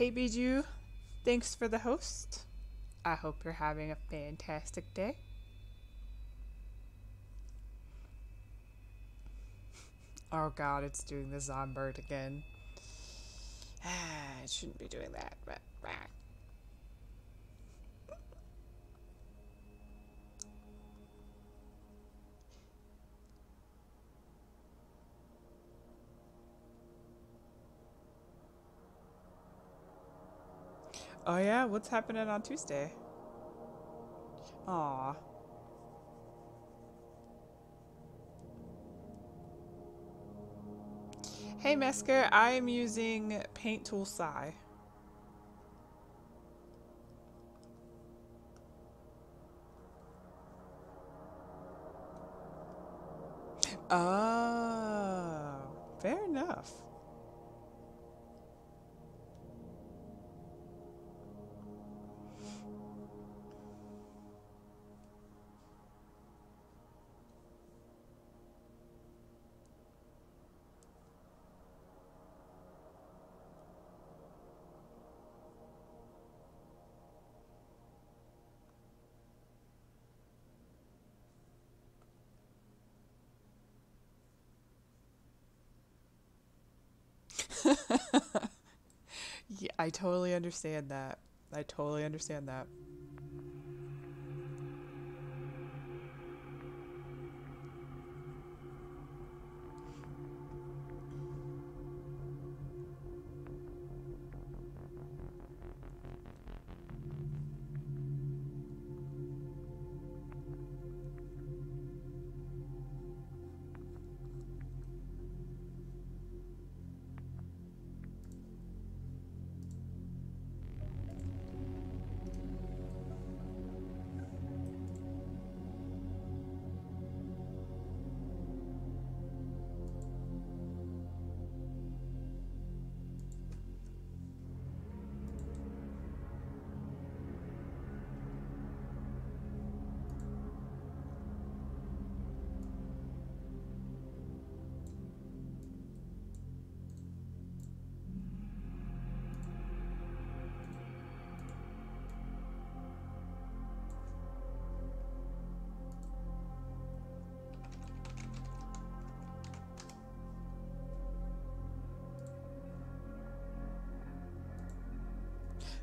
Hey Bijou, thanks for the host. I hope you're having a fantastic day. Oh god, it's doing the Zombird again. It shouldn't be doing that, but. Oh yeah, what's happening on Tuesday? Aw. Hey Mesker, I am using Paint Tool Sai. Oh, fair enough. Yeah, I totally understand that. I totally understand that.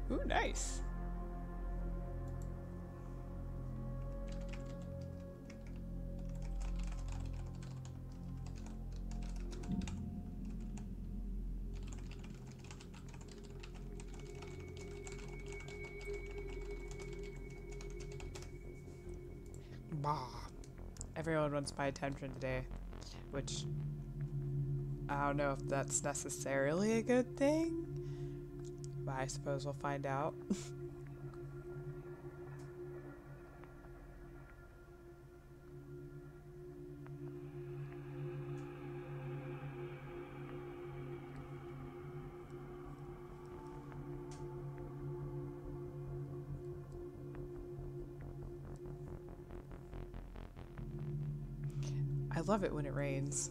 Ooh, nice. Bah. Everyone wants my attention today, which I don't know if that's necessarily a good thing, but I suppose we'll find out. I love it when it rains.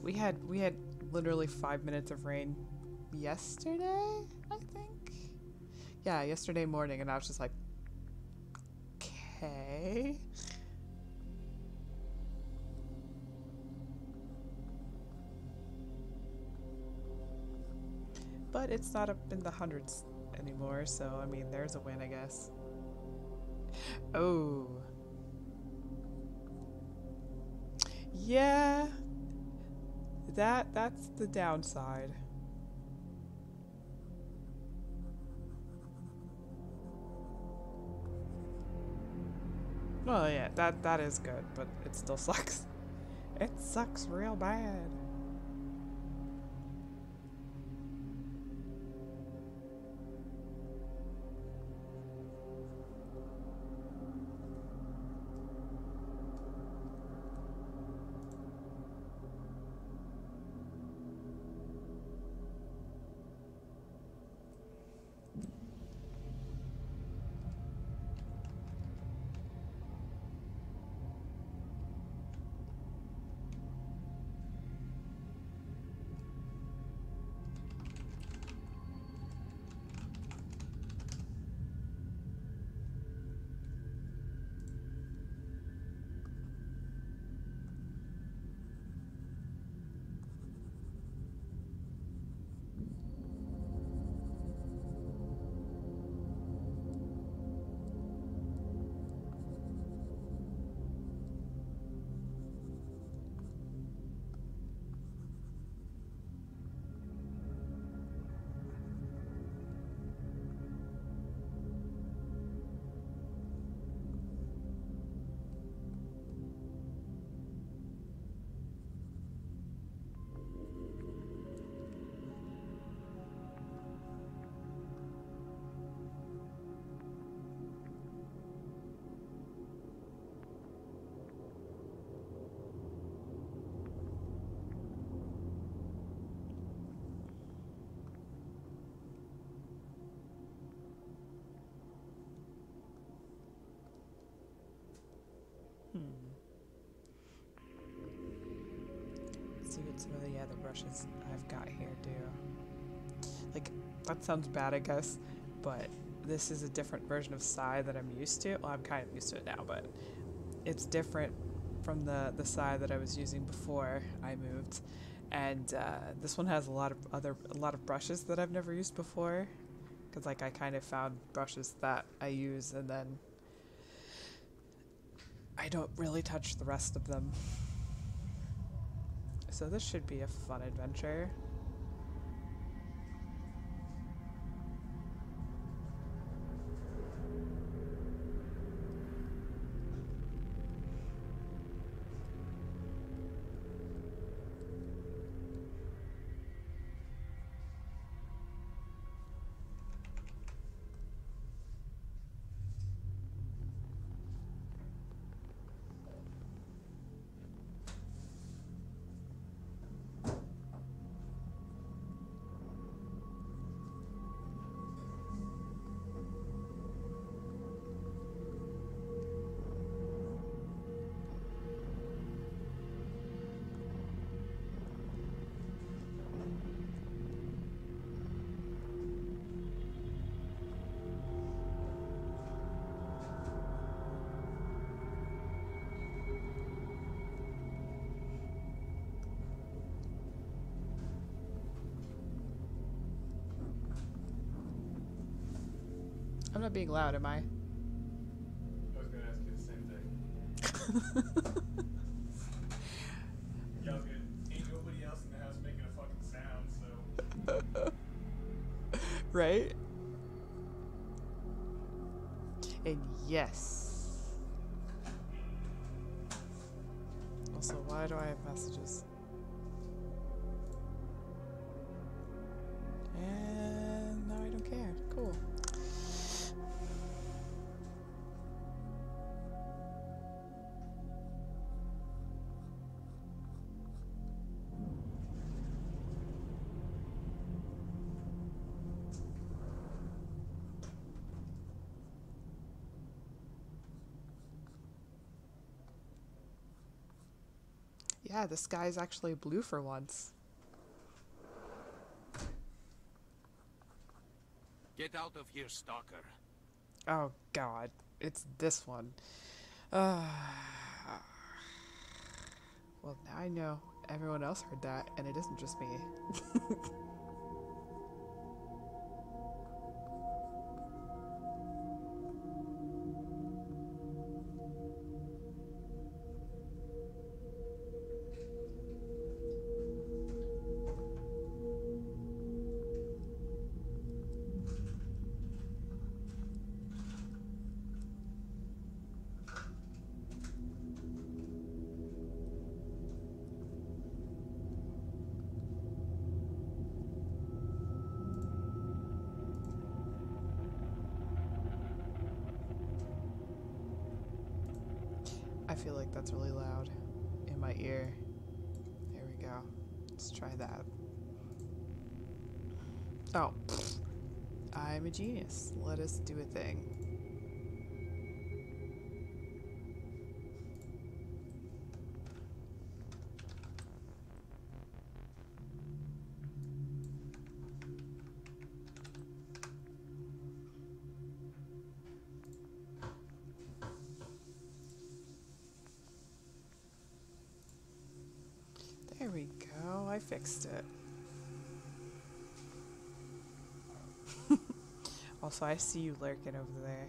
We had literally 5 minutes of rain yesterday, I think. Yeah, yesterday morning, and I was just like, okay. But it's not up in the hundreds anymore, so I mean, there's a win, I guess. Oh, yeah, that's the downside. Well, yeah, that is good, but it still sucks. It sucks real bad. brushes I've got here do. Like, that sounds bad, I guess, but this is a different version of Sai that I'm used to. Well, I'm kind of used to it now, but it's different from the Sai that I was using before I moved. And this one has a lot of brushes that I've never used before, because like I kind of found brushes that I use and then I don't really touch the rest of them. So this should be a fun adventure. I'm not being loud, am I? I was gonna ask you the same thing. Yeah, I was gonna. Ain't nobody else in the house making a fucking sound, so. Right? And yes. Also, why do I have messages? And now I don't care. Cool. Yeah, the sky's actually blue for once. Get out of here, stalker. Oh god, it's this one. Well, now I know everyone else heard that, and it isn't just me. I feel like that's really loud in my ear. There we go. Let's try that. Oh, I'm a genius. Let us do a thing. There we go. I fixed it. Also, I see you lurking over there.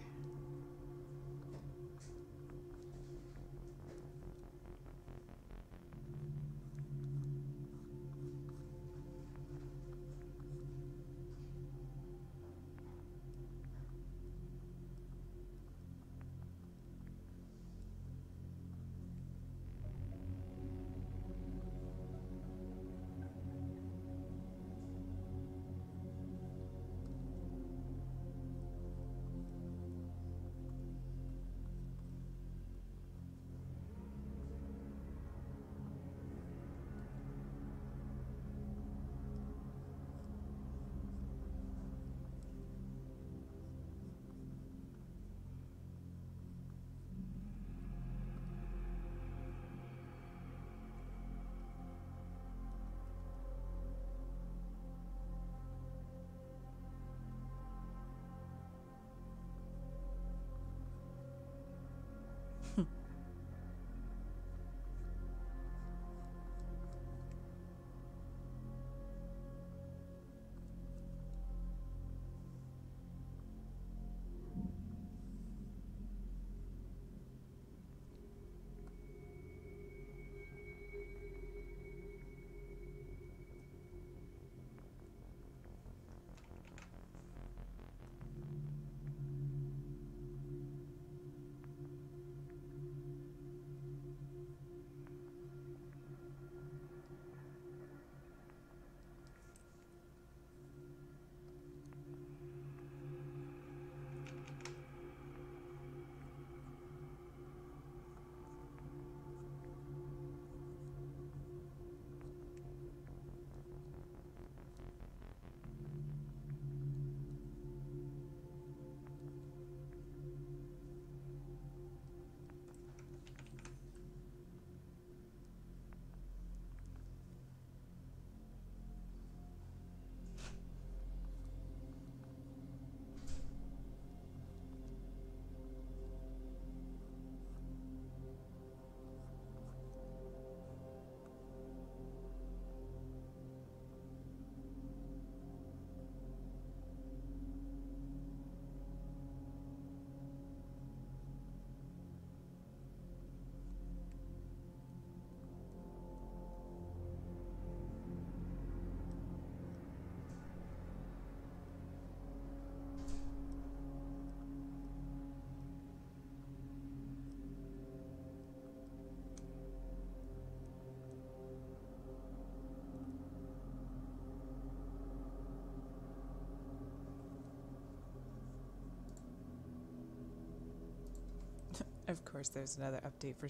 Of course, there's another update for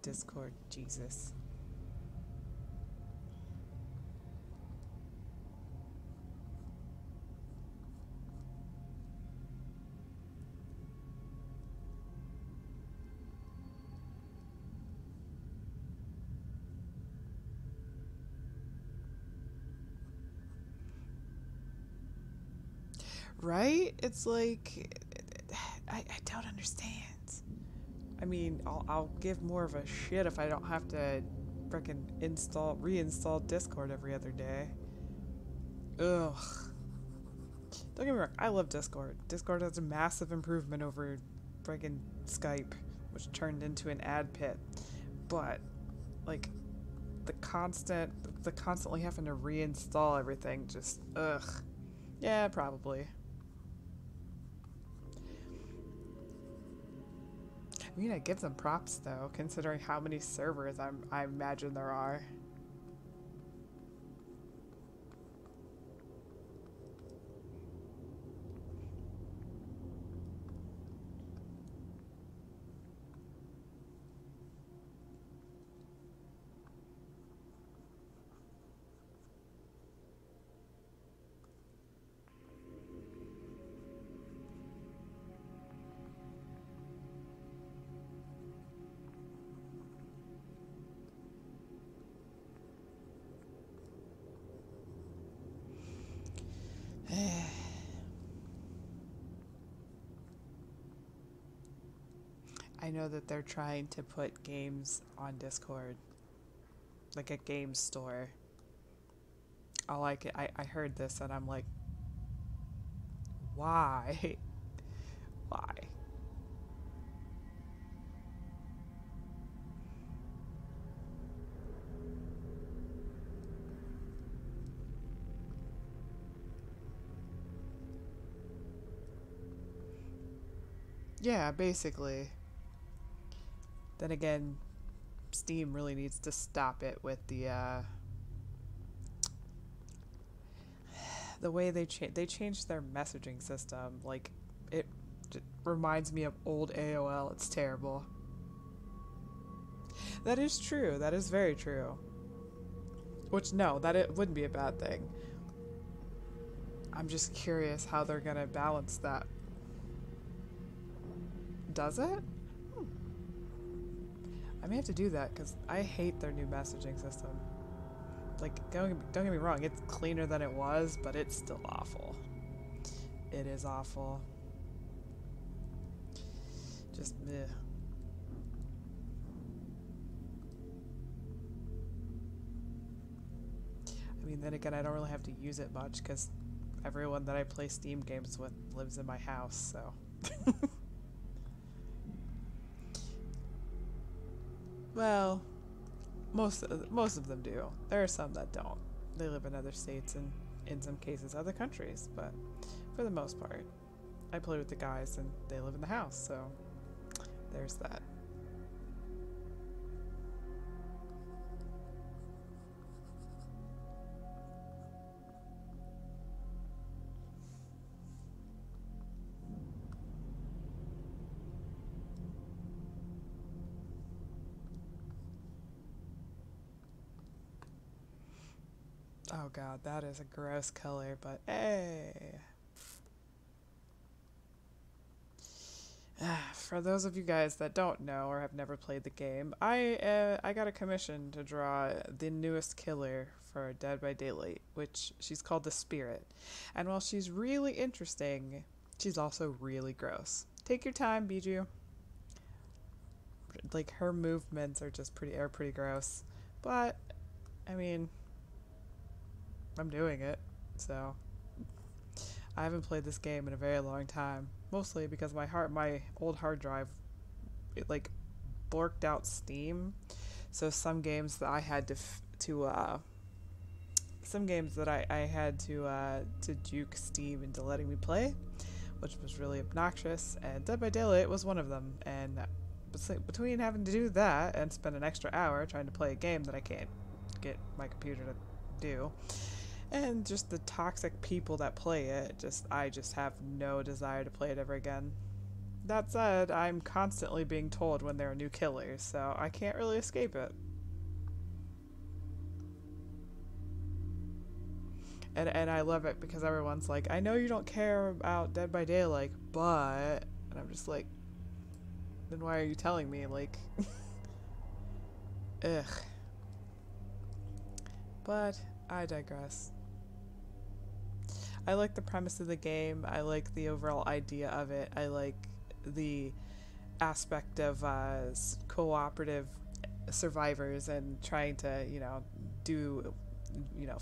Discord. Jesus. Right? It's like, I don't understand. I mean, I'll give more of a shit if I don't have to frickin' reinstall Discord every other day. Ugh. Don't get me wrong, I love Discord. Discord has a massive improvement over frickin' Skype, which turned into an ad pit. But, like, the constantly having to reinstall everything, just, ugh. Yeah, probably. I mean, I give them props though, considering how many servers I imagine there are. I know that they're trying to put games on Discord, like a game store. I like it. I heard this and I'm like, why? Why? Yeah, basically. Then again, Steam really needs to stop it with the way they changed their messaging system. Like, it reminds me of old AOL. It's terrible. That is true. That is very true. Which, no, that it wouldn't be a bad thing. I'm just curious how they're gonna balance that. Does it? I may have to do that because I hate their new messaging system. Like, don't get me wrong, it's cleaner than it was, but it's still awful. It is awful. Just meh. I mean, then again, I don't really have to use it much because everyone that I play Steam games with lives in my house, so. Well, most of them do. There are some that don't. They live in other states and, in some cases, other countries. But for the most part, I play with the guys and they live in the house. So there's that. Oh god, that is a gross color, but hey. For those of you guys that don't know or have never played the game, I got a commission to draw the newest killer for Dead by Daylight, which she's called the Spirit. And while she's really interesting, she's also really gross. Take your time, Bijou. Like, her movements are just pretty gross. But, I mean, I'm doing it, so. I haven't played this game in a very long time, mostly because my old hard drive, it like borked out Steam, so some games that I had to juke Steam into letting me play, which was really obnoxious, and Dead by Daylight was one of them. And between having to do that and spend an extra hour trying to play a game that I can't get my computer to do, and just the toxic people that play it, I just have no desire to play it ever again. That said, I'm constantly being told when there are new killers, so I can't really escape it. And I love it because everyone's like, I know you don't care about Dead by Daylight, but... And I'm just like, then why are you telling me? Like, ugh. But I digress. I like the premise of the game. I like the overall idea of it. I like the aspect of cooperative survivors and trying to,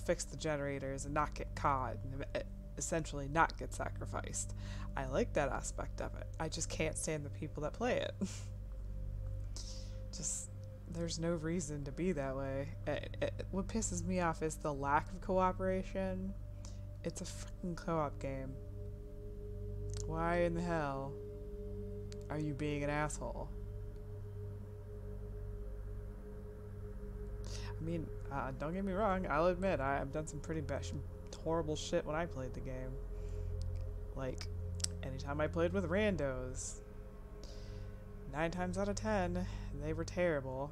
fix the generators and not get caught and essentially not get sacrificed. I like that aspect of it. I just can't stand the people that play it. Just, there's no reason to be that way. What pisses me off is the lack of cooperation. It's a freaking co-op game. Why in the hell are you being an asshole? I mean, don't get me wrong, I'll admit, I've done some pretty horrible shit when I played the game. Like, anytime I played with randos, 9 times out of 10, they were terrible.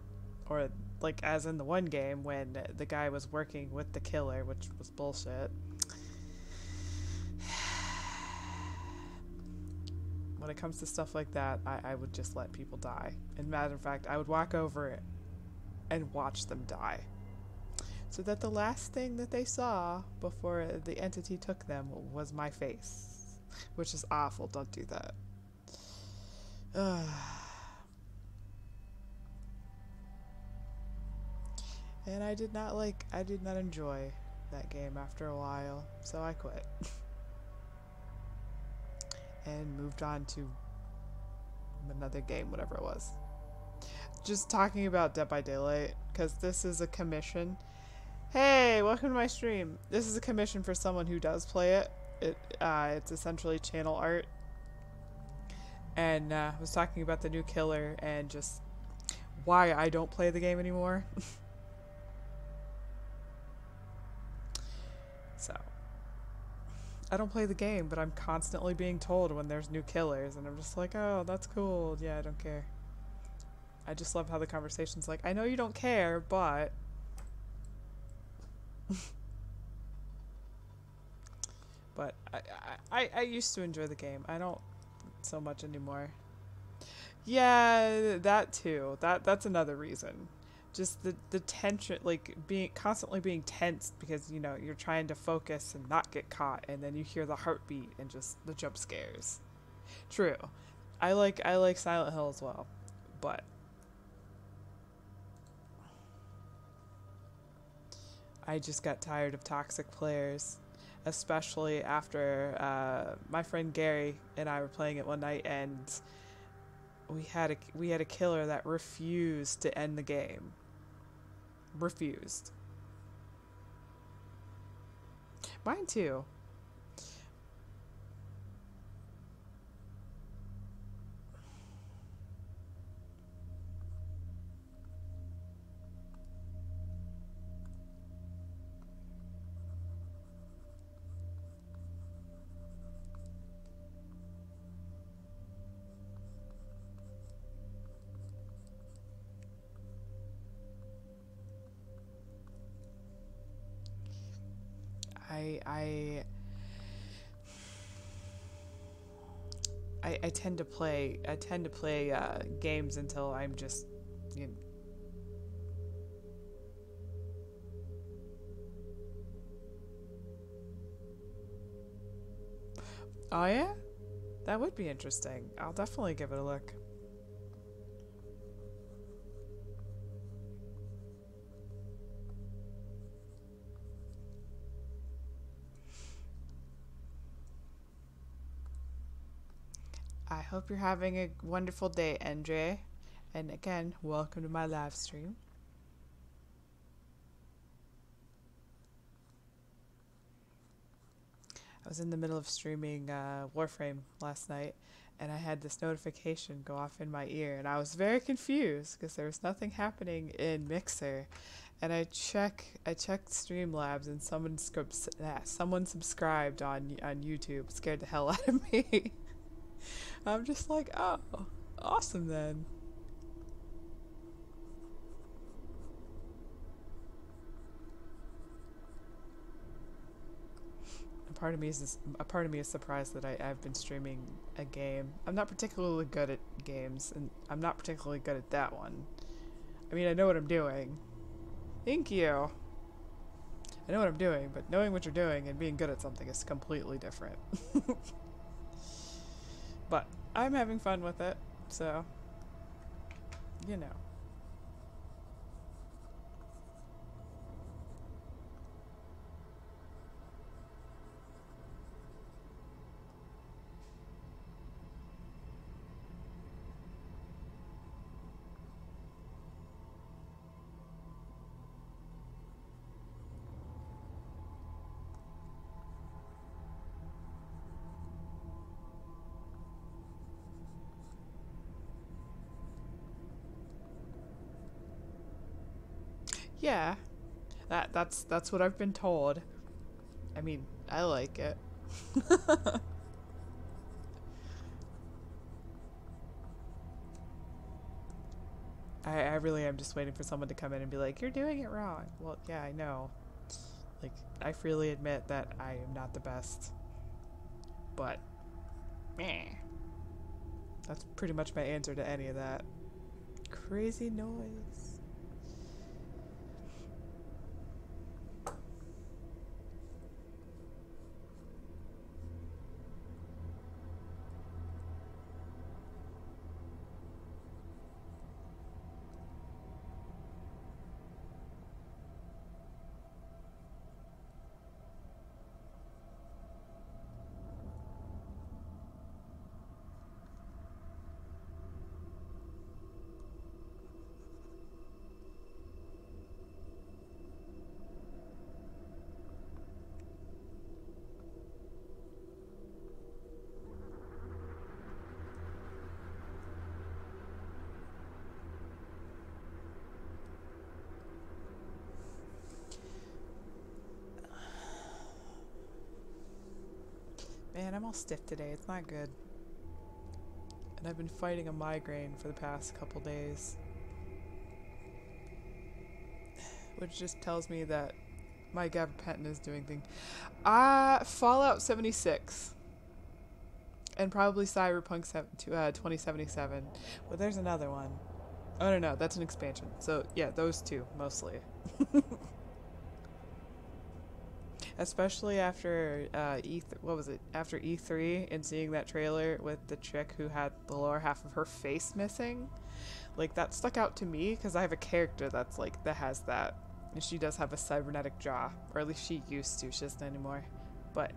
Or, like, as in the one game, when the guy was working with the killer, which was bullshit. When it comes to stuff like that, I would just let people die. And matter of fact, I would walk over it and watch them die, so that the last thing that they saw before the entity took them was my face, which is awful. Don't do that. And I did not enjoy that game after a while, so I quit and moved on to another game, whatever it was. Just talking about Dead by Daylight, because this is a commission. Hey, welcome to my stream. This is a commission for someone who does play it. It's essentially channel art. And I was talking about the new killer and just why I don't play the game anymore. So, I don't play the game, but I'm constantly being told when there's new killers, and I'm just like, oh, that's cool. Yeah, I don't care. I just love how the conversation's like, I know you don't care, but... But I used to enjoy the game. I don't so much anymore. Yeah, that too. That's another reason. Just the tension, like constantly being tensed because, you're trying to focus and not get caught, and then you hear the heartbeat and just the jump scares. True. I like Silent Hill as well, but I just got tired of toxic players, especially after my friend Gary and I were playing it one night, and we had a killer that refused to end the game. Refused. Mine too. I tend to play games until I'm just, Oh yeah? That would be interesting. I'll definitely give it a look. I hope you're having a wonderful day, Andre. And again, welcome to my live stream. I was in the middle of streaming Warframe last night, and I had this notification go off in my ear, and I was very confused because there was nothing happening in Mixer. And I checked Streamlabs, and someone subscribed on YouTube. It scared the hell out of me. I'm just like, oh, awesome then. A part of me is surprised that I've been streaming a game. I'm not particularly good at games, and I'm not particularly good at that one. I mean, I know what I'm doing. Thank you. I know what I'm doing, but knowing what you're doing and being good at something is completely different. But I'm having fun with it, so, you know. Yeah, that's what I've been told. I mean, I like it. I really am just waiting for someone to come in and be like, "You're doing it wrong." Well, yeah, I know. Like, I freely admit that I am not the best. But, meh. That's pretty much my answer to any of that. Crazy noise. Man, I'm all stiff today. It's not good. And I've been fighting a migraine for the past couple days. Which just tells me that my gabapentin is doing things. Fallout 76. And probably Cyberpunk 2077. Well, there's another one. Oh, no, that's an expansion. So, yeah, those two, mostly. Especially after after E3 and seeing that trailer with the chick who had the lower half of her face missing. Like, that stuck out to me because I have a character that has that. And she does have a cybernetic jaw. Or at least she used to. She doesn't anymore. But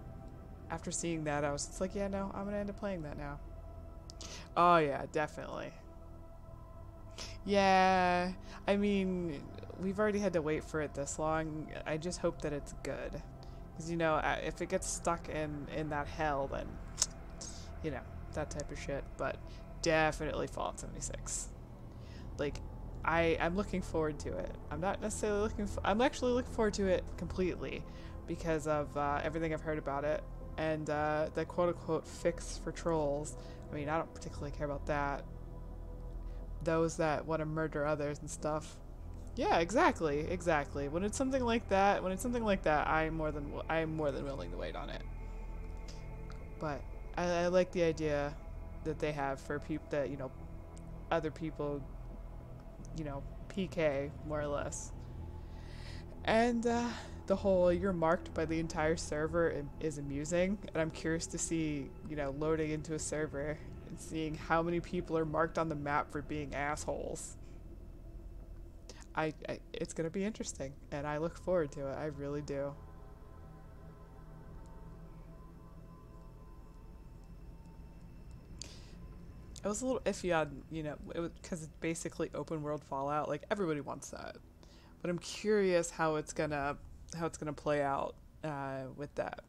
after seeing that, I was just like, yeah, no, I'm going to end up playing that now. Oh, yeah, definitely. Yeah, I mean, we've already had to wait for it this long. I just hope that it's good. Because, you know, if it gets stuck in that hell, then, you know, that type of shit. But definitely Fallout 76. Like, I'm looking forward to it. I'm not necessarily I'm actually looking forward to it completely because of everything I've heard about it. And the quote-unquote fix for trolls. I mean, I don't particularly care about that. Those that want to murder others and stuff. Yeah, exactly. When it's something like that, I'm more than willing to wait on it. But I like the idea that they have for people that, you know, other people, you know, PK more or less. And the whole you're marked by the entire server is amusing, and I'm curious to see, you know, loading into a server and seeing how many people are marked on the map for being assholes. It's gonna be interesting, and I look forward to it. I really do. I was a little iffy on, you know, because it's basically open world Fallout. Like, everybody wants that, but I'm curious how it's gonna play out with that,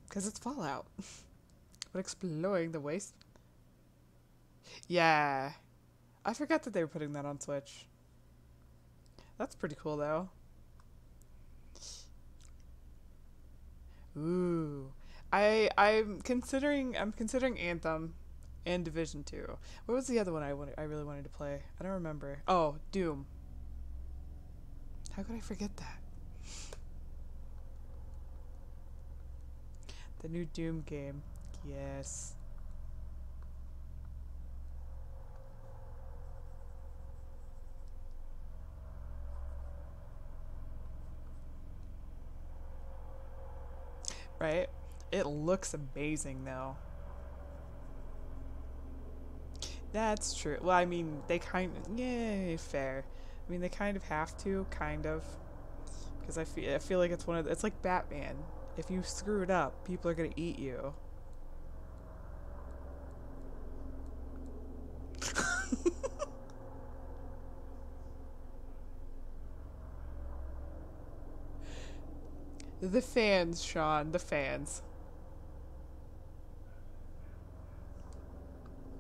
because it's Fallout. But exploring the waste. Yeah. I forgot that they were putting that on Switch. That's pretty cool, though. Ooh. I'm considering Anthem and Division 2. What was the other one I really wanted to play? I don't remember. Oh, Doom. How could I forget that? The new Doom game. Yes. Right? It looks amazing though. That's true. Well, I mean, they kind of, yeah, fair. I mean, they kind of have to, kind of. Because I feel like it's it's like Batman. If you screw it up, people are gonna eat you. The fans, Sean, the fans.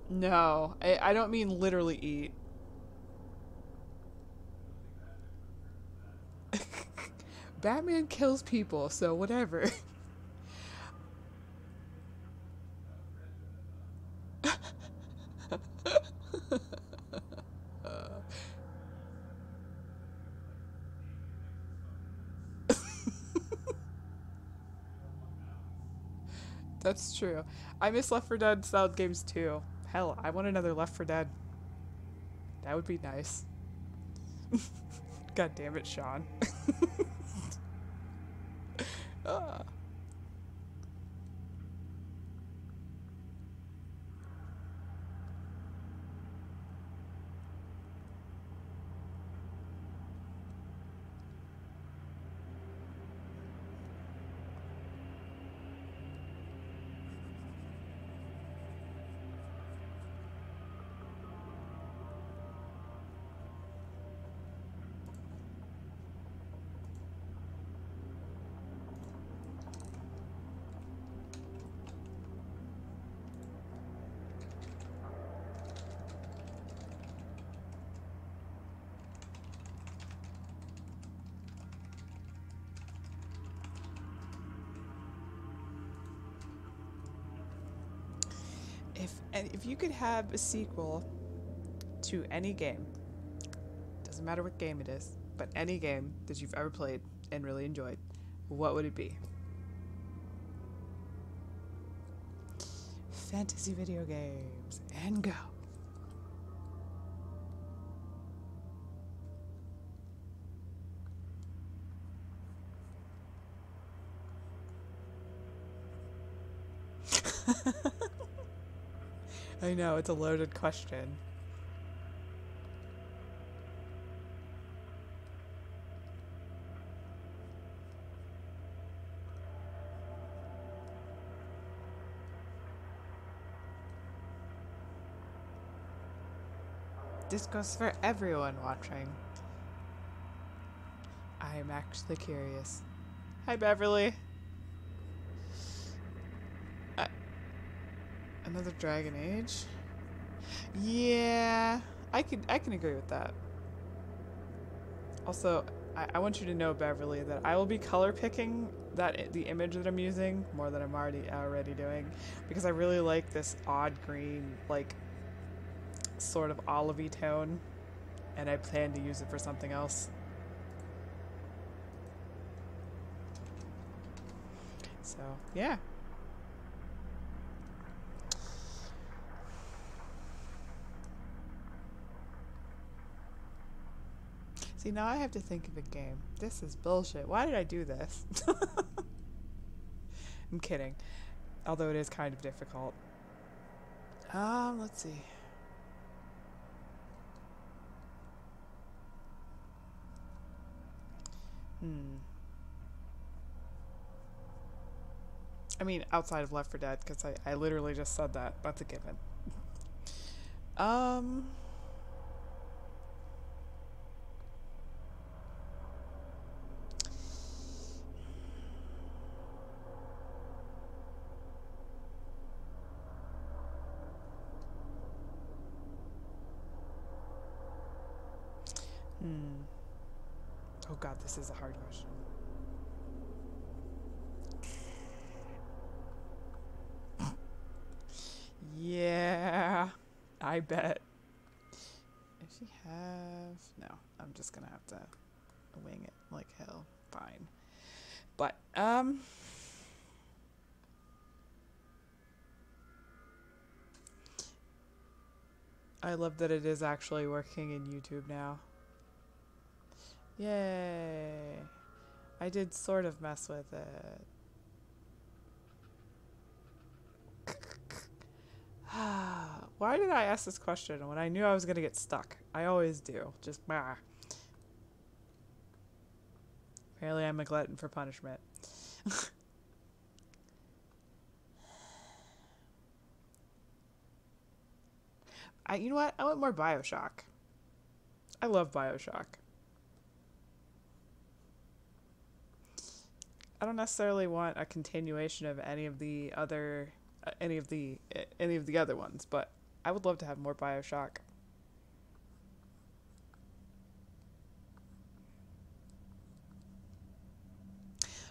No, I don't mean literally eat. Batman kills people, so whatever. That's true. I miss Left 4 Dead style games too. Hell, I want another Left 4 Dead. That would be nice. God damn it, Sean. Ah. If you could have a sequel to any game, doesn't matter what game it is, but any game that you've ever played and really enjoyed, what would it be? Fantasy video games, and go. I know, it's a loaded question. This goes for everyone watching. I am actually curious. Hi, Beverly. Another Dragon Age? Yeah, I can agree with that. Also, I want you to know, Beverly, that I will be color picking the image that I'm using more than I'm already doing, because I really like this odd green, like sort of olivey tone, and I plan to use it for something else. So yeah. See, now I have to think of a game. This is bullshit. Why did I do this? I'm kidding. Although it is kind of difficult. Let's see. I mean, outside of Left 4 Dead, because I literally just said that. That's a given. Oh god, this is a hard question. I bet. If she have... No, I'm just gonna have to wing it like hell. Fine. But, I love that it is actually working in YouTube now. Yay! I did sort of mess with it. Why did I ask this question when I knew I was gonna get stuck? I always do. Just bah. Apparently I'm a glutton for punishment. You know what? I want more BioShock. I love BioShock. I don't necessarily want a continuation of any of the other ones, but I would love to have more BioShock.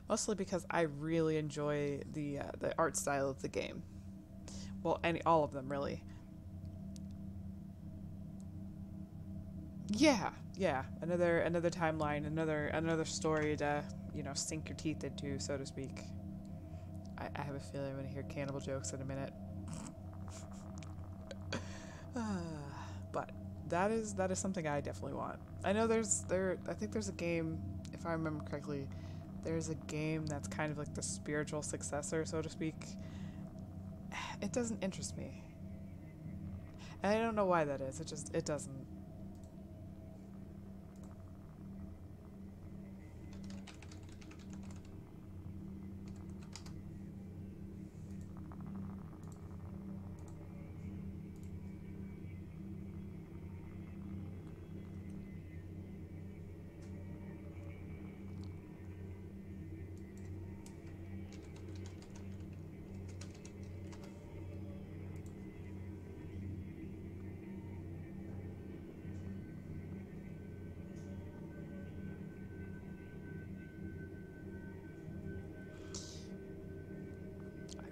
Mostly because I really enjoy the art style of the game. Well, all of them really. Yeah. Another timeline, another story to, sink your teeth into, so to speak. I have a feeling I'm gonna hear cannibal jokes in a minute. But that is something I definitely want. I know I think there's a game, if I remember correctly, there's a game that's kind of like the spiritual successor, so to speak. It doesn't interest me. And I don't know why that is. It doesn't.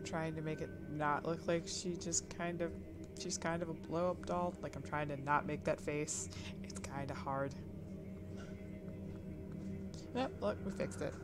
Trying to make it not look like she's kind of a blow-up doll. Like, I'm trying to not make that face. It's kind of hard. Yep, look, we fixed it.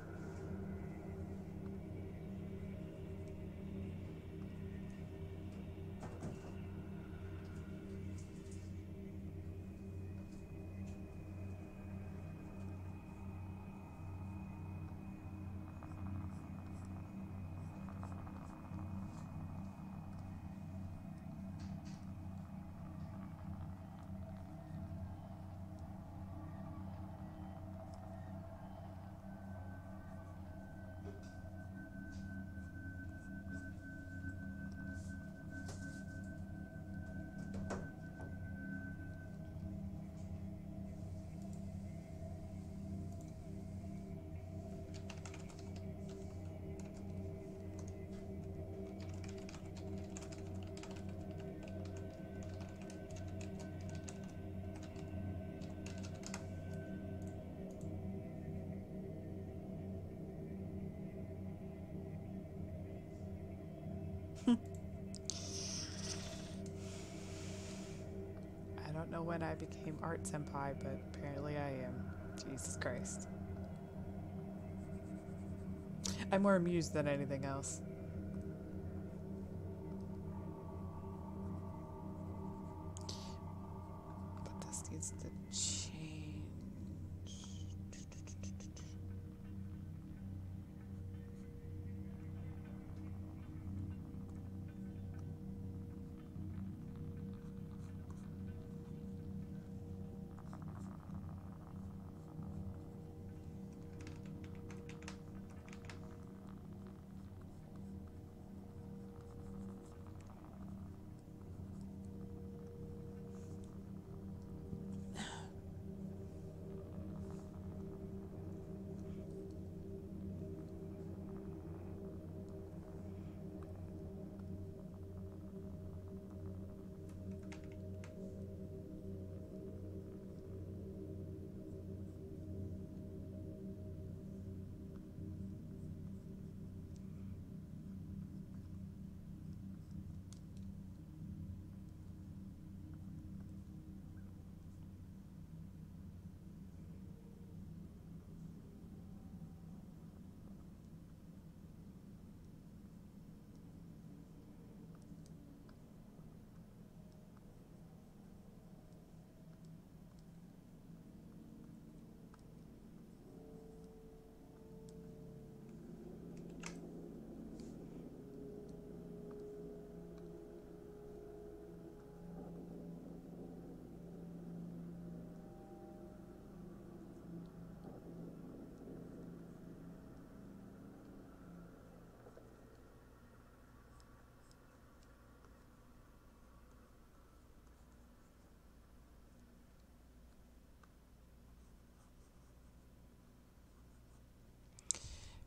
I don't know when I became art senpai, but apparently I am. Jesus Christ. I'm more amused than anything else. But this needs to change.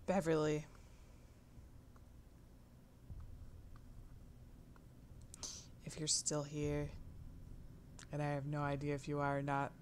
Beverly. If you're still here, and I have no idea if you are or not.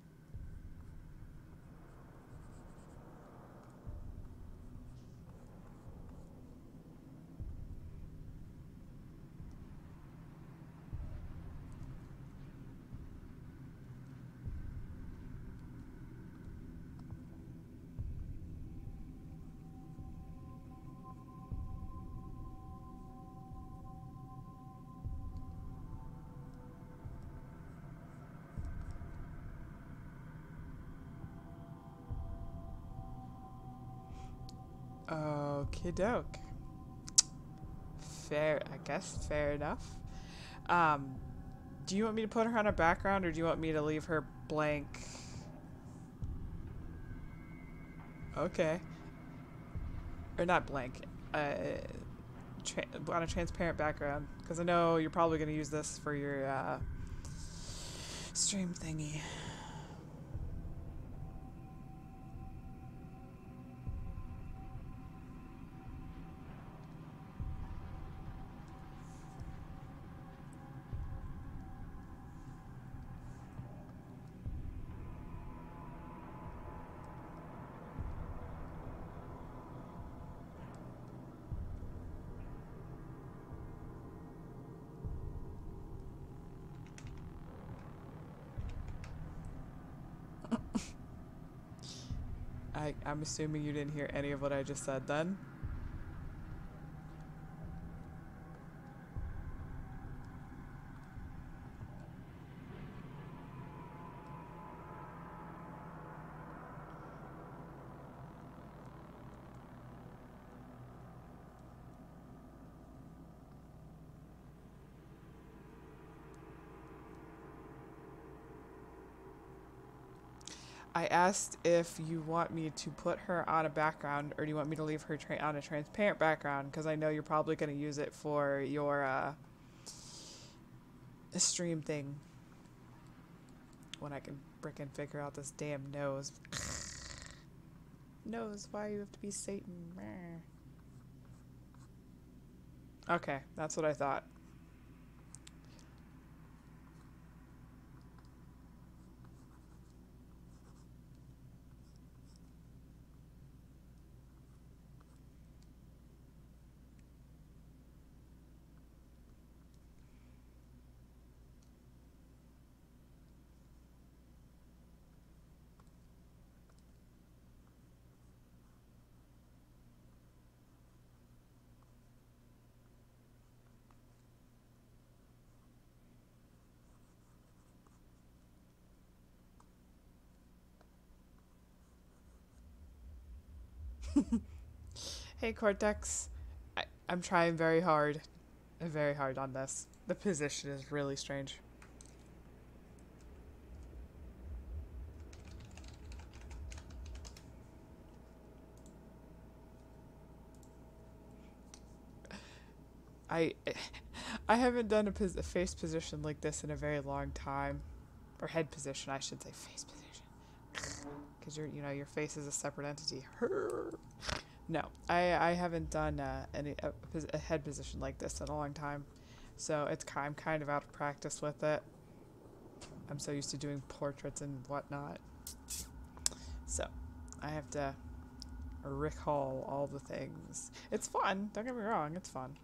Okie doke. Fair, I guess, fair enough. Do you want me to put her on a background, or do you want me to leave her blank? Okay. Or not blank. On a transparent background, because I know you're probably going to use this for your stream thingy. I'm assuming you didn't hear any of what I just said then. I asked if you want me to put her on a background, or do you want me to leave her on a transparent background, because I know you're probably going to use it for your stream thing. When I can frickin' figure out this damn nose. Nose, why you have to be Satan? Okay, that's what I thought. Hey Cortex, I'm trying very hard on this. The position is really strange. I haven't done a face position like this in a very long time, or head position, I should say, face position, because your face is a separate entity. No, I haven't done a head position like this in a long time, so I'm kind of out of practice with it. I'm so used to doing portraits and whatnot, so I have to recall all the things. It's fun, don't get me wrong, it's fun.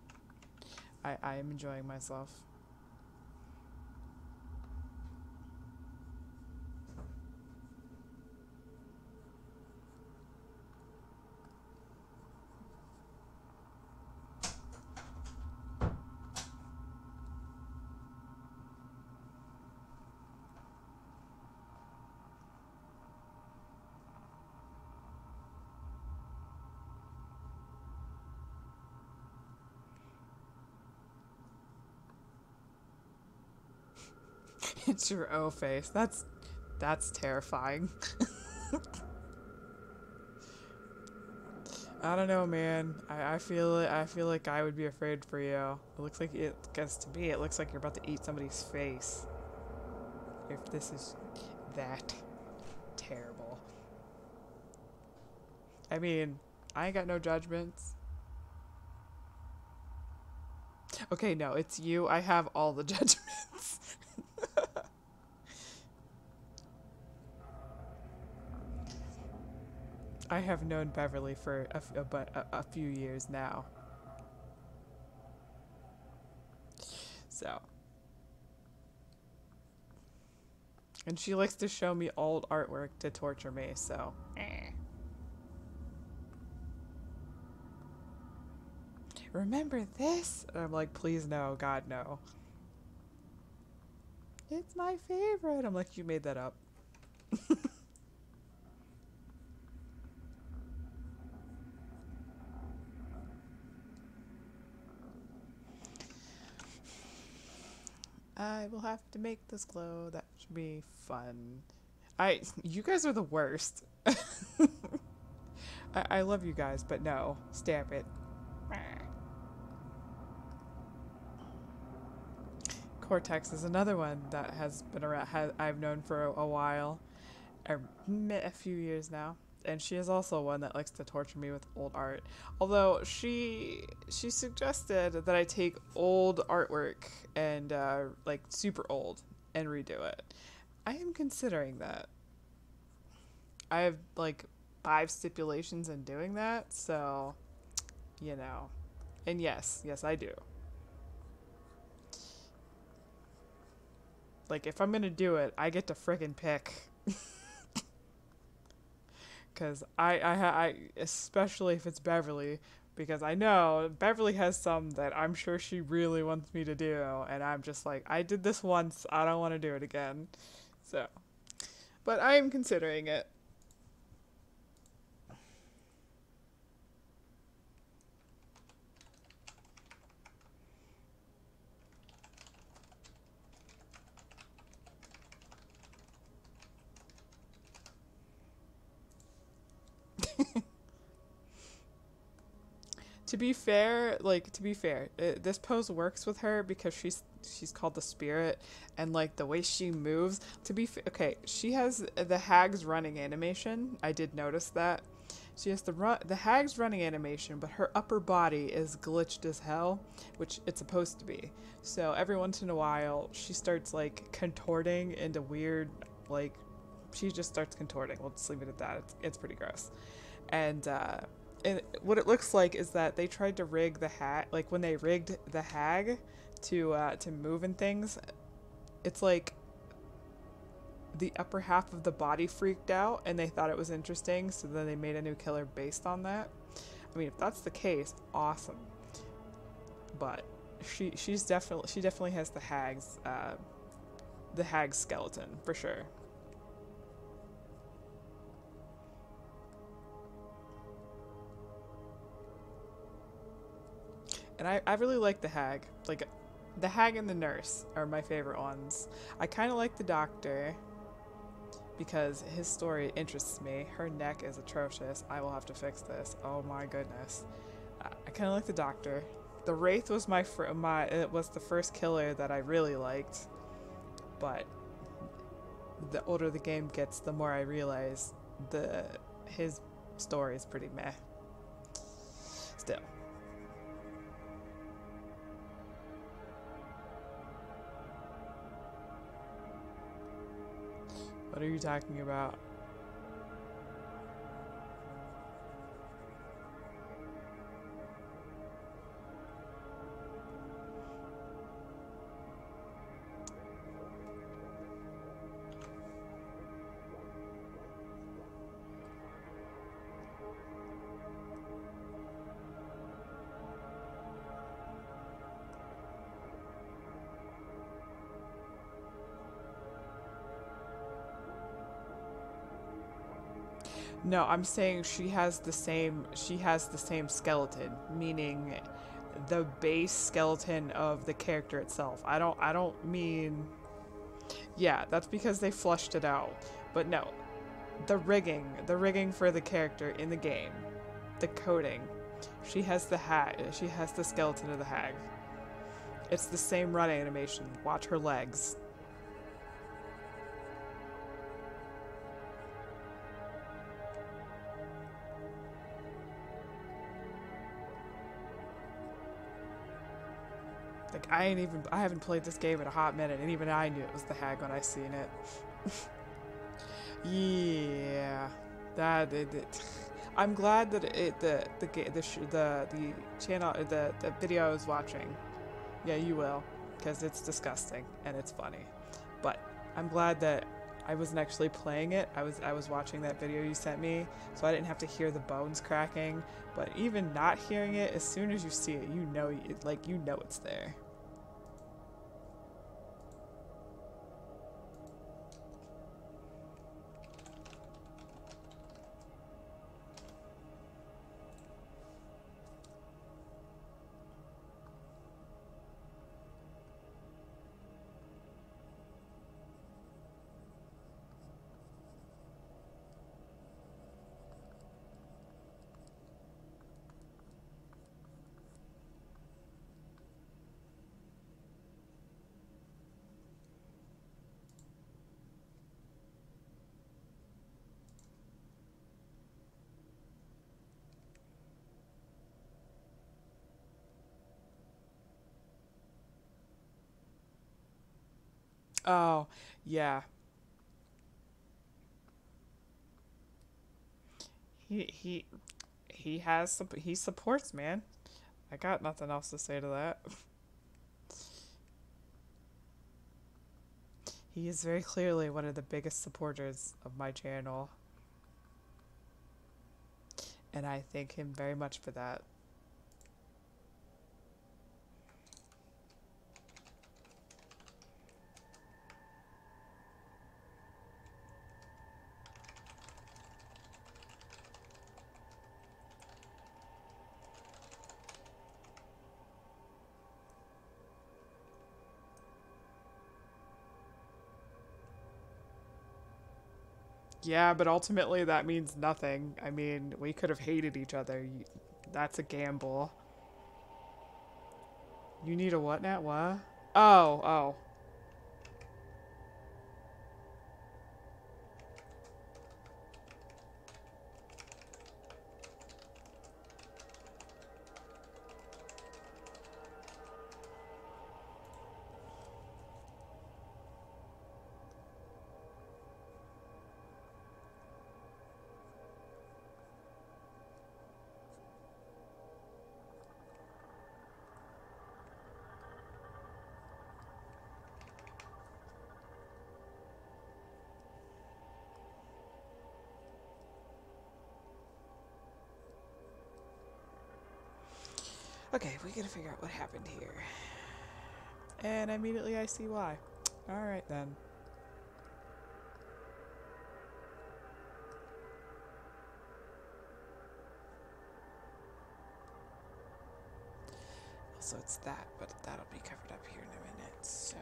I am enjoying myself. It's your O face. That's terrifying. I don't know, man. I feel like I would be afraid for you. It looks like because to me it looks like you're about to eat somebody's face. If this is that terrible. I mean, I ain't got no judgments. Okay, no, it's you. I have all the judgments. I have known Beverly for a few years now. So. And she likes to show me old artwork to torture me, so. Remember this? And I'm like, please no, God no. It's my favorite. I'm like, you made that up. I will have to make this glow. That should be fun. You guys are the worst. I love you guys, but no. Stamp it. Cortex is another one that has been around. I've known for a while, a few years now, and she is also one that likes to torture me with old art. Although she suggested that I take old artwork and like super old and redo it. I am considering that. I have like 5 stipulations in doing that, so you know, and yes, I do. Like, if I'm gonna do it, I get to frickin' pick. Because I especially if it's Beverly, because I know Beverly has some that I'm sure she really wants me to do, and I'm just like, I did this once, I don't want to do it again. So, but I am considering it. To be fair, this pose works with her because she's called the spirit, and like the way she moves. Okay, she has the hag's running animation. I did notice that. She has the hag's running animation, but her upper body is glitched as hell, which it's supposed to be. So every once in a while, she starts like contorting into weird, like, she just starts contorting. We'll just leave it at that. It's pretty gross. And what it looks like is that they tried to rig the hag, like when they rigged the hag to move and things, it's like the upper half of the body freaked out and they thought it was interesting, so then they made a new killer based on that. I mean, if that's the case, awesome. But she definitely has the hag's skeleton for sure. And I really like the hag. Like, the hag and the nurse are my favorite ones. I kind of like the doctor because his story interests me. Her neck is atrocious. I will have to fix this. Oh my goodness. I kind of like the doctor. The Wraith was it was the first killer that I really liked. But the older the game gets, the more I realize his story is pretty meh. Still. What are you talking about? No, I'm saying she has the same skeleton, meaning the base skeleton of the character itself. I don't mean, yeah, that's because they flushed it out. But no, the rigging for the character in the game, the coding, she has the skeleton of the hag. It's the same run animation. Watch her legs. Like, I haven't played this game in a hot minute, and even I knew it was the hag when I seen it. Yeah, I'm glad that the channel, the video I was watching. Yeah, you will, because it's disgusting and it's funny. But I'm glad that I wasn't actually playing it. I was watching that video you sent me, so I didn't have to hear the bones cracking. But even not hearing it, as soon as you see it, you know it's there. Oh, yeah. He he he supports, man. I got nothing else to say to that. He is very clearly one of the biggest supporters of my channel, and I thank him very much for that. Yeah, but ultimately that means nothing. I mean, we could have hated each other. That's a gamble. You need a what now? What? Oh, oh. Okay, we gotta figure out what happened here. And immediately I see why. Alright then. So it's that, but that'll be covered up here in a minute, so...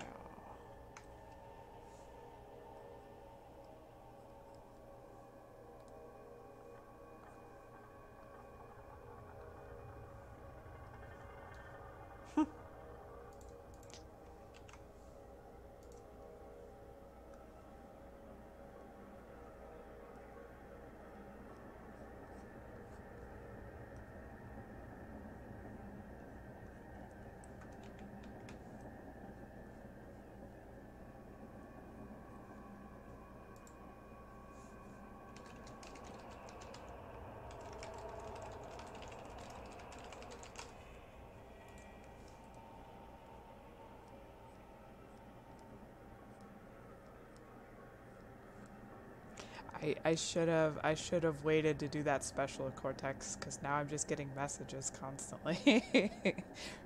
I should have waited to do that special Cortex, because now I'm just getting messages constantly.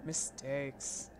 Mistakes.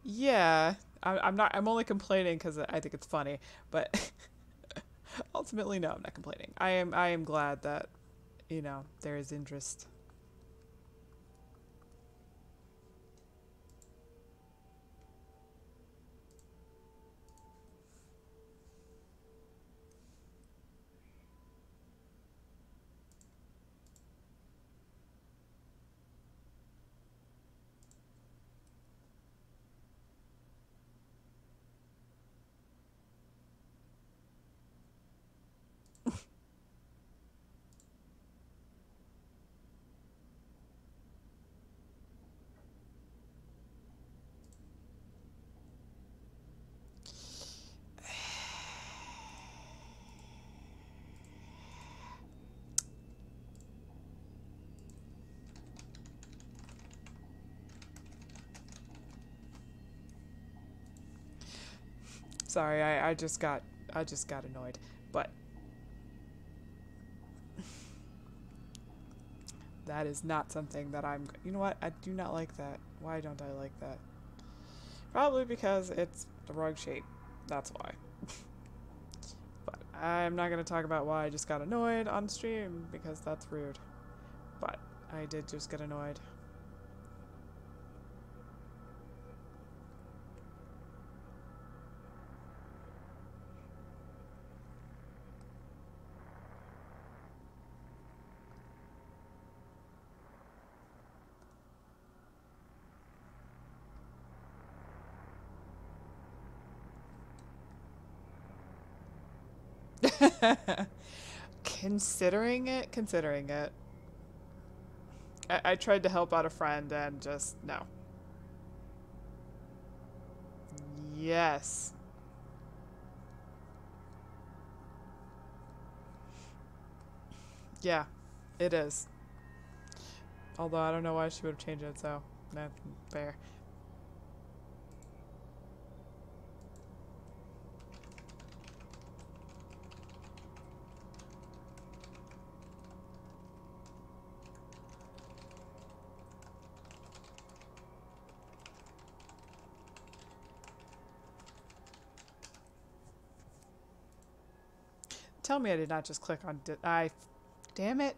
Yeah, I'm not. I'm only complaining because I think it's funny, but ultimately, no, I'm not complaining. I am glad that there is interest. Sorry, I just got annoyed, but that is not something that I'm. You know what? I do not like that. Why don't I like that? Probably because it's the wrong shape. That's why. But I'm not going to talk about why I just got annoyed on stream because that's rude. But I did just get annoyed. Considering it. I tried to help out a friend and just no. Yes. Yeah, it is. Although I don't know why she would have changed it, so that's fair. Tell me I did not just click on damn it.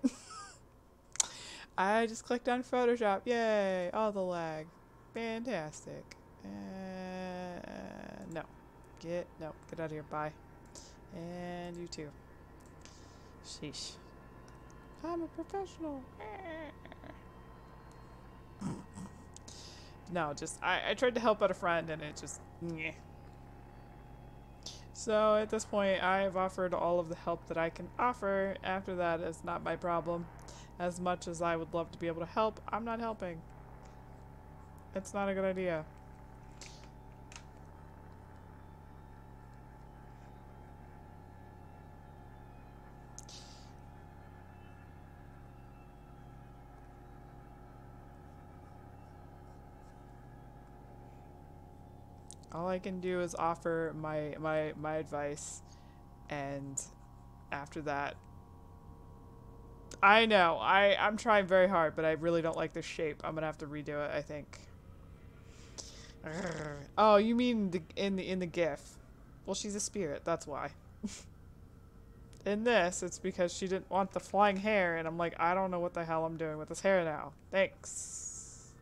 I just clicked on Photoshop. Yay! All the lag. Fantastic. No. Get out of here. Bye. And you too. Sheesh. I'm a professional. No, just I tried to help out a friend and it just meh. So at this point, I've offered all of the help that I can offer. After that, it's not my problem. As much as I would love to be able to help, I'm not helping. It's not a good idea. All I can do is offer my advice, and after that, I know I'm trying very hard, but I really don't like the shape. I'm gonna have to redo it, I think. Urgh. Oh, you mean in the GIF? Well, she's a spirit. That's why. In this, it's because she didn't want the flying hair, and I'm like, I don't know what the hell I'm doing with this hair now. Thanks.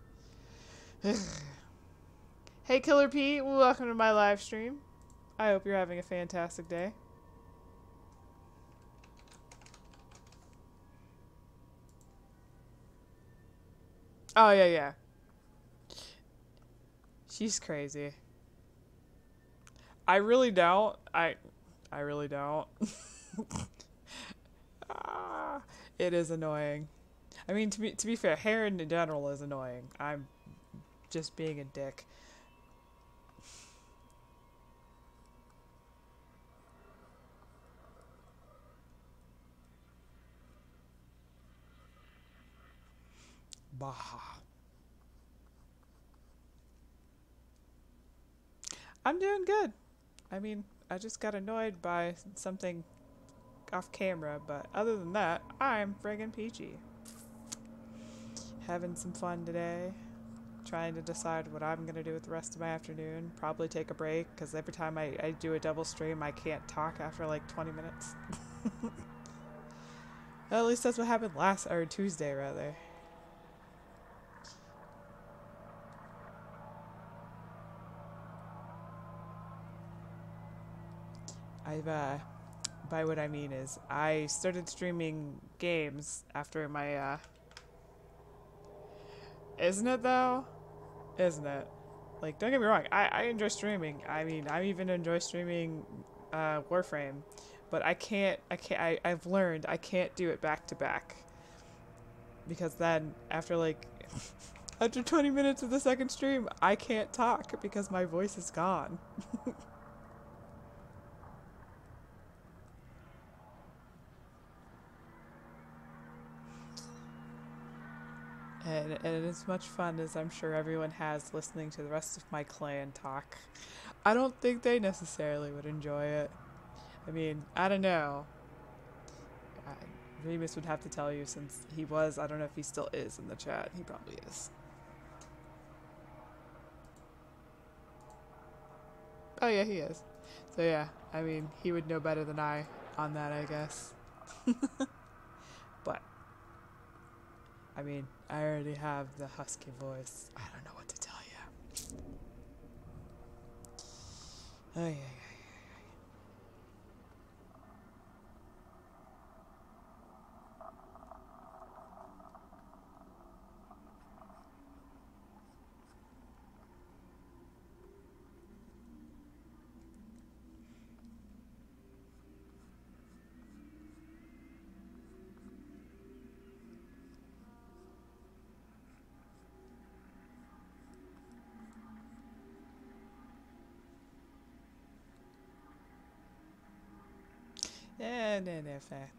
Hey, Killer Pete, welcome to my live stream. I hope you're having a fantastic day. Oh, yeah. She's crazy. I really don't. I really don't. It is annoying. I mean, to be fair, hair in general is annoying. I'm just being a dick. Bah. I'm doing good. I mean, I just got annoyed by something off camera, but other than that, I'm friggin' peachy. Having some fun today. trying to decide what I'm gonna do with the rest of my afternoon. Probably take a break, because every time I do a double stream, I can't talk after like 20 minutes. Well, at least that's what happened or Tuesday, rather. By what I mean is, I started streaming games after my, isn't it though? Isn't it? Like, don't get me wrong, I enjoy streaming. I mean, I even enjoy streaming, Warframe. But I've learned I can't do it back to back. Because then, after like, after 20 minutes of the second stream, I can't talk because my voice is gone. And as much fun as I'm sure everyone has listening to the rest of my clan talk, I don't think they necessarily would enjoy it. I mean, I don't know. Remus would have to tell you since he was, I don't know if he still is in the chat. He probably is. Oh yeah, he is. So yeah, I mean, he would know better than I on that, I guess. But, I mean, I already have the husky voice. I don't know what to tell you. Oh yeah.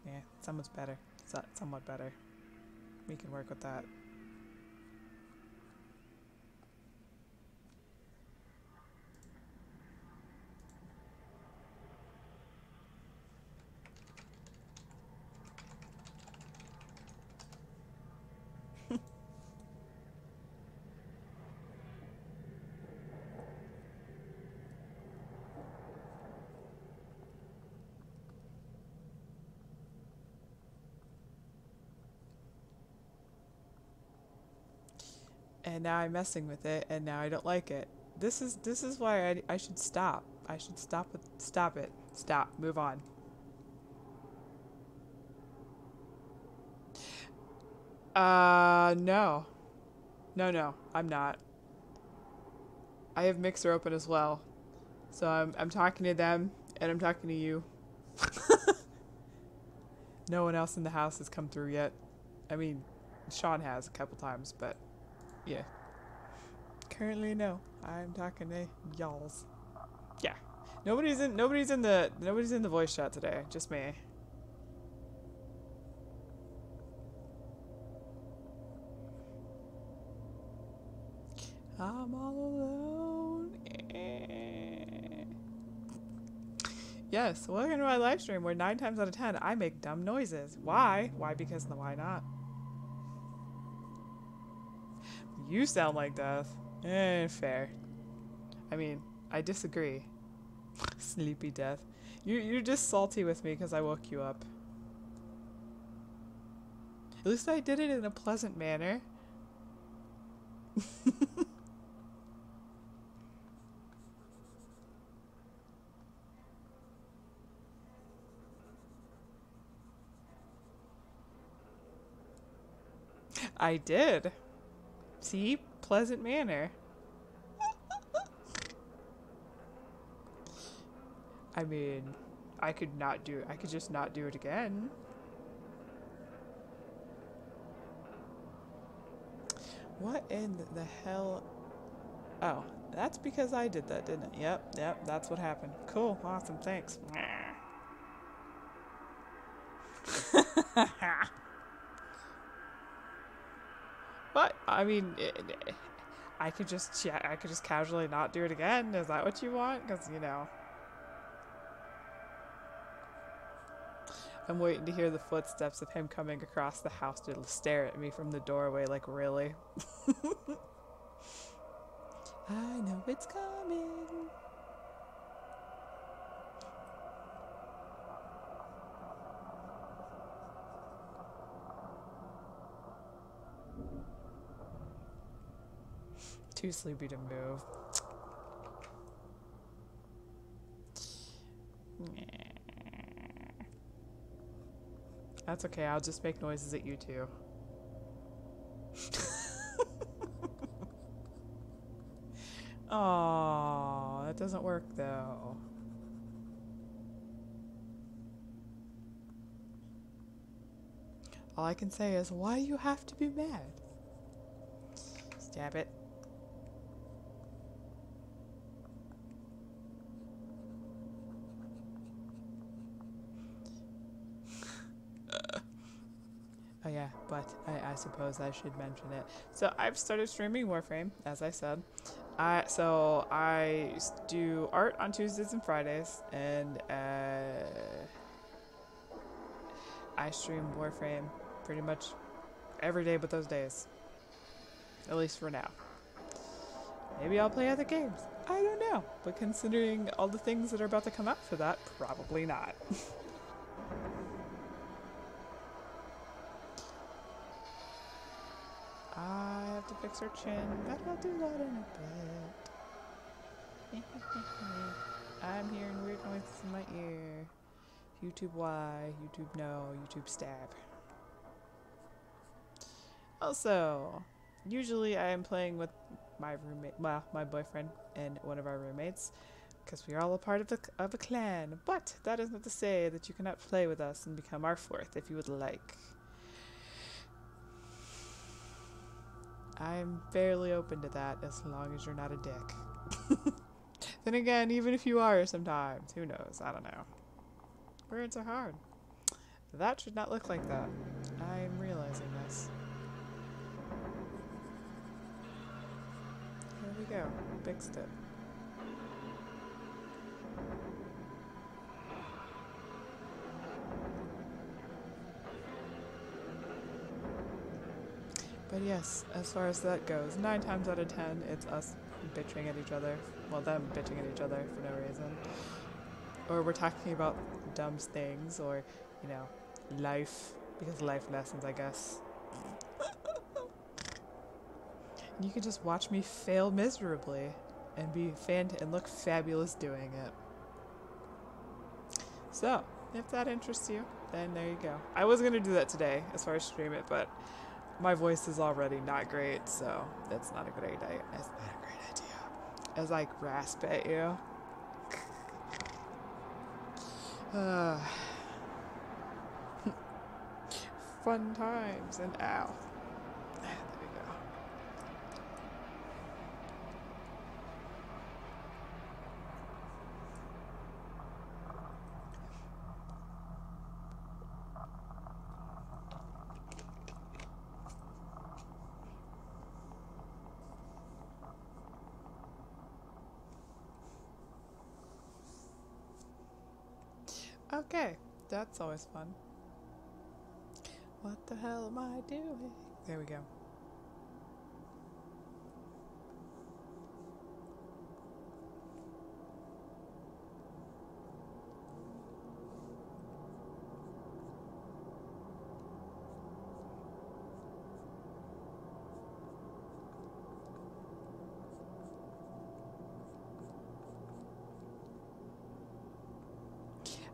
Yeah, someone's better. Somewhat better. We can work with that. And now I'm messing with it, and now I don't like it. This is why I should stop. I should stop it. Stop. Move on. No. No, I'm not. I have Mixer open as well. So I'm talking to them, and I'm talking to you. No one else in the house has come through yet. I mean, Sean has a couple times, but yeah. Currently, no. I'm talking to y'alls. Yeah. Nobody's in the voice chat today. Just me. I'm all alone. Yes, welcome to my live stream where 9 times out of 10 I make dumb noises. Why? Why? Because why not? You sound like death. Fair. I mean, I disagree. Sleepy death. You're just salty with me because I woke you up. At least I did it in a pleasant manner. I did. See? Pleasant manner. I mean, I could just not do it again. What in the hell? Oh, that's because I did that, didn't it? Yep, that's what happened. Cool, awesome, thanks. But I mean, I could just casually not do it again. Is that what you want? Because you know, I'm waiting to hear the footsteps of him coming across the house to stare at me from the doorway. Like, really? I know it's coming. Too sleepy to move. That's okay, I'll just make noises at you two. Oh, that doesn't work though. All I can say is, why do you have to be mad? Stab it. Oh yeah, but I suppose I should mention it. So I've started streaming Warframe, as I said. So I do art on Tuesdays and Fridays, and I stream Warframe pretty much every day but those days. At least for now. Maybe I'll play other games. I don't know. But considering all the things that are about to come out for that, probably not. I have to fix her chin, but I'll do that in a bit. I'm hearing weird noises in my ear. YouTube why, YouTube no, YouTube stab. Also, usually I am playing with my roommate, well, my boyfriend and one of our roommates, because we are all a part of a clan. But that is not to say that you cannot play with us and become our fourth if you would like. I'm fairly open to that as long as you're not a dick. Then again, even if you are sometimes, who knows? I don't know. Words are hard. That should not look like that. I'm realizing this. Here we go. Fixed it. But yes, as far as that goes, 9 times out of 10, it's us bitching at each other. Well, them bitching at each other for no reason. Or we're talking about dumb things, or, you know, life, because life lessons, I guess. You can just watch me fail miserably and and look fabulous doing it. So, if that interests you, then there you go. I was gonna do that today, as far as stream it, but my voice is already not great, so that's not a good idea. It's not a great idea. As I grasp at you. Fun times, and ow. There we go. Okay, that's always fun. What the hell am I doing? There we go.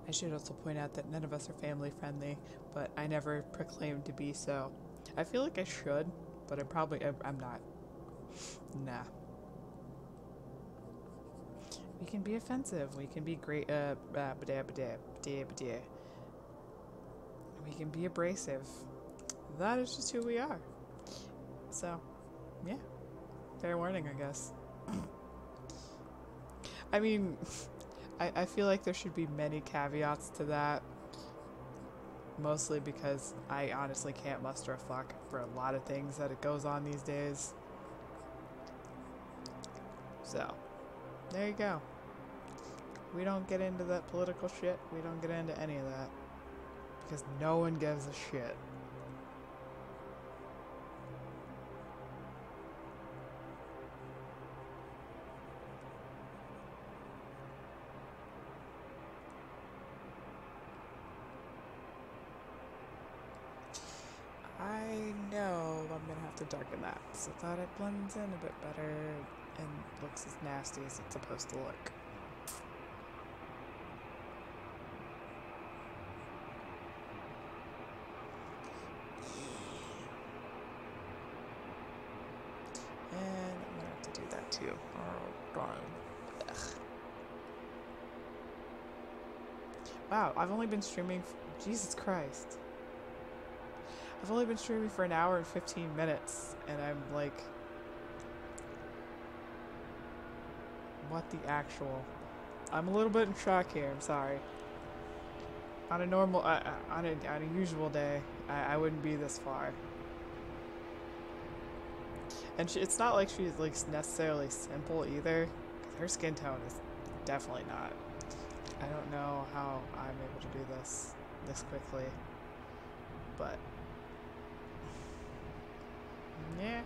I should also point out that none of us are family friendly, but I never proclaimed to be so. I feel like I should, but I'm not. Nah. We can be offensive. We can be great. We can be abrasive. That is just who we are. So, yeah. Fair warning, I guess. I mean, I feel like there should be many caveats to that. Mostly because I honestly can't muster a fuck for a lot of things that it goes on these days. So, there you go. We don't get into that political shit. We don't get into any of that. Because no one gives a shit. have to darken that so that it blends in a bit better and looks as nasty as it's supposed to look. And I'm gonna have to do that too. Oh, darn. Ugh. Wow, I've only been streaming. Jesus Christ. I've only been streaming for an hour and 15 minutes, and I'm like, what the actual? I'm a little bit in shock here. I'm sorry. On a normal, on a usual day, I wouldn't be this far. And it's not like she's like necessarily simple either, because her skin tone is definitely not. I don't know how I'm able to do this quickly, but yeah.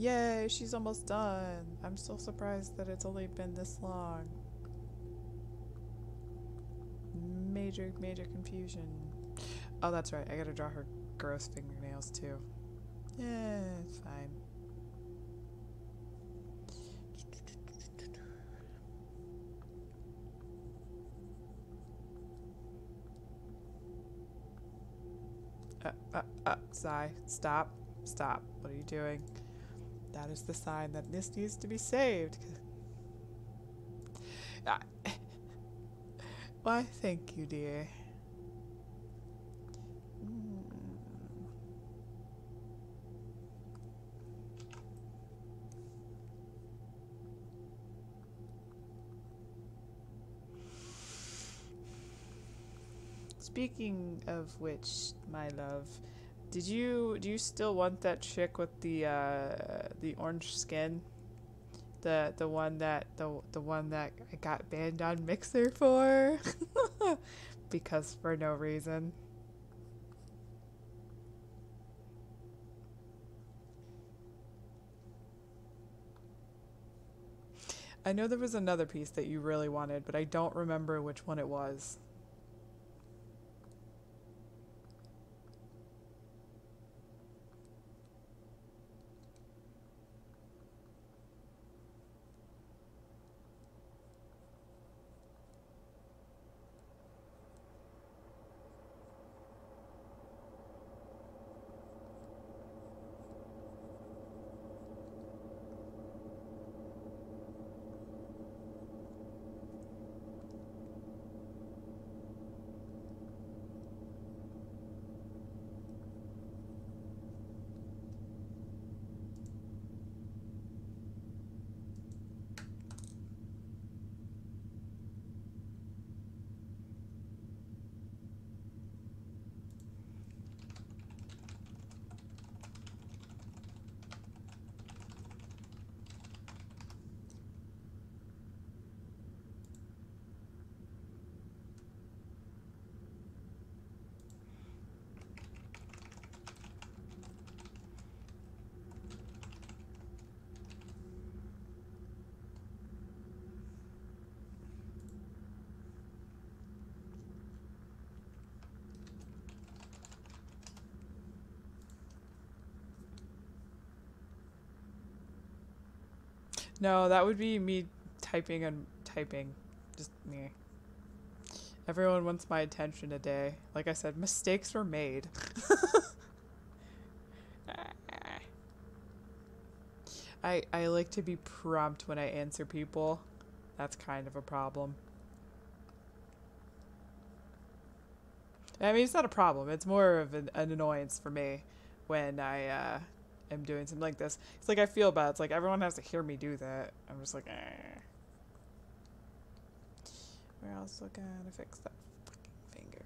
Yay, she's almost done. I'm still surprised that it's only been this long. Major confusion. Oh, that's right. I gotta draw her gross fingernails too. Yeah, it's fine. Sigh. Stop. Stop. What are you doing? That is the sign that this needs to be saved. Why, thank you, dear. Speaking of which, my love, do you still want that chick with the orange skin? The one that I got banned on Mixer for? Because for no reason. I know there was another piece that you really wanted, but I don't remember which one it was. No, that would be me typing and typing. Just me. Everyone wants my attention today. Like I said, mistakes were made. I like to be prompt when I answer people. That's kind of a problem. I mean, it's not a problem. It's more of an annoyance for me when I am doing something like this. It's like I feel bad. It's like everyone has to hear me do that. I'm just like, eh. We're also gonna fix that fucking finger.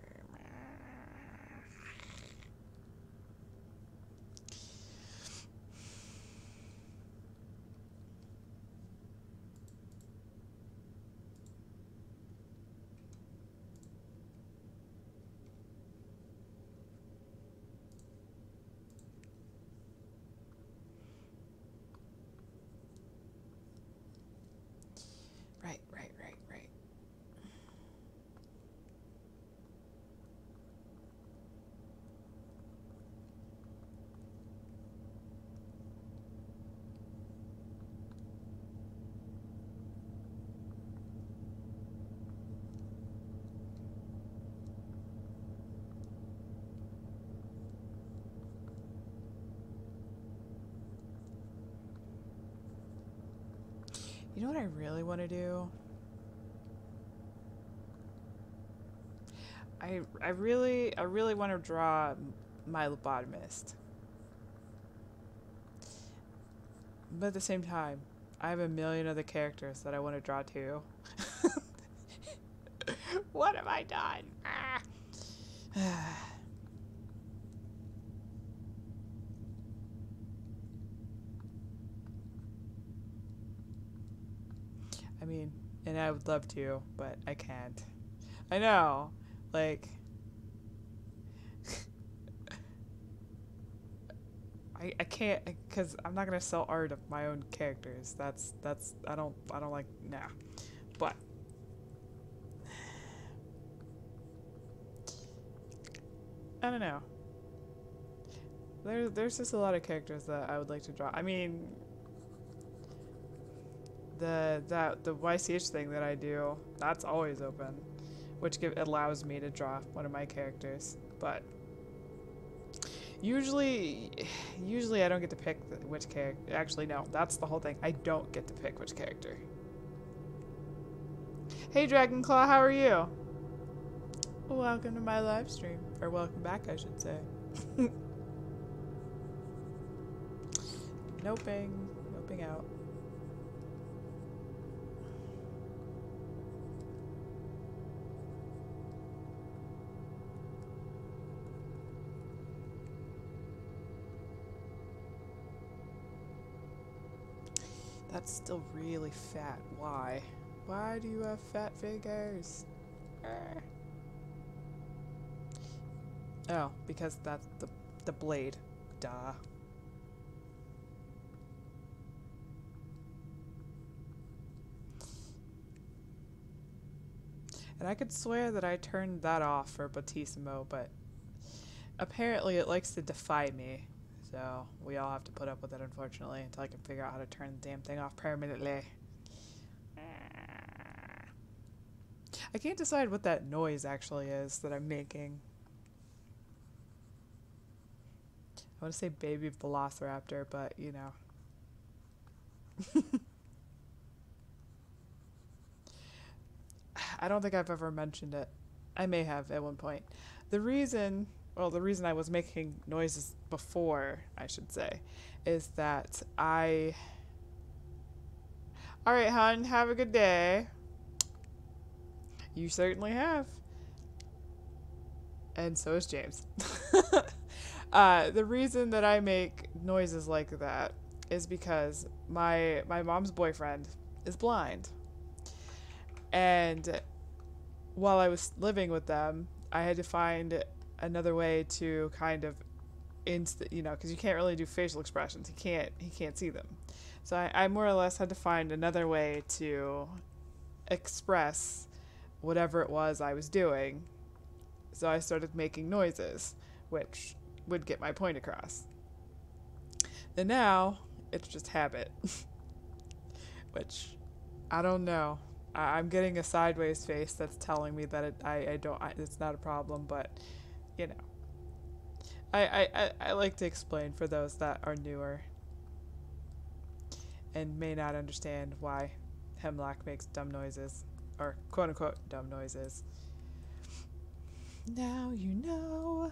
Right. You know what I really want to do? I really want to draw my lobotomist. But at the same time, I have a million other characters that I want to draw too. What have I done? I mean, and I would love to, but I can't. I know, like, I can't, because I'm not gonna sell art of my own characters. That's I don't like, nah. But I don't know. There's just a lot of characters that I would like to draw. I mean, the YCH thing that I do, that's always open, which allows me to draw one of my characters. But usually I don't get to pick which character. Actually, no, that's the whole thing. I don't get to pick which character. Hey, Dragonclaw, how are you? Welcome to my live stream, or welcome back, I should say. Noping out. That's still really fat. Why? Why do you have fat fingers? Oh, because that's the blade. Duh. And I could swear that I turned that off for Battissimo, but apparently it likes to defy me. So we all have to put up with it, unfortunately, until I can figure out how to turn the damn thing off permanently. I can't decide what that noise actually is that I'm making. I want to say baby velociraptor, but you know. I don't think I've ever mentioned it. I may have at one point. The reason I was making noises before, I should say, is that Alright, hon, have a good day. You certainly have. And so is James. The reason that I make noises like that is because my mom's boyfriend is blind. And while I was living with them, I had to find another way to kind of because you can't really do facial expressions. He can't see them. So I more or less had to find another way to express whatever it was I was doing. So I started making noises, which would get my point across. And now it's just habit, which I don't know. I'm getting a sideways face that's telling me that it's not a problem, but you know, I like to explain for those that are newer and may not understand why Hemlock makes dumb noises, or quote unquote dumb noises. Now you know.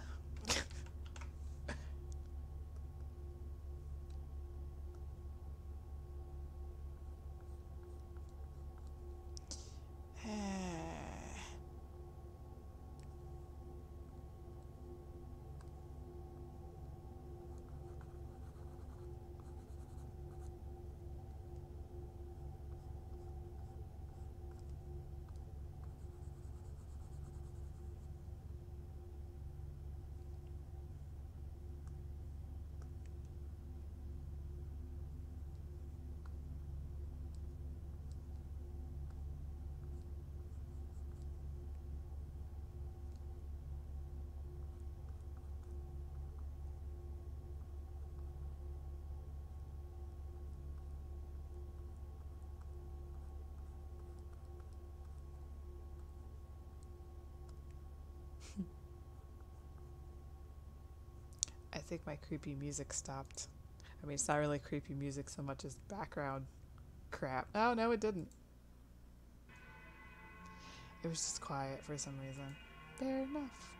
I think my creepy music stopped. I mean, it's not really creepy music so much as background crap. Oh, no, it didn't. It was just quiet for some reason. Fair enough.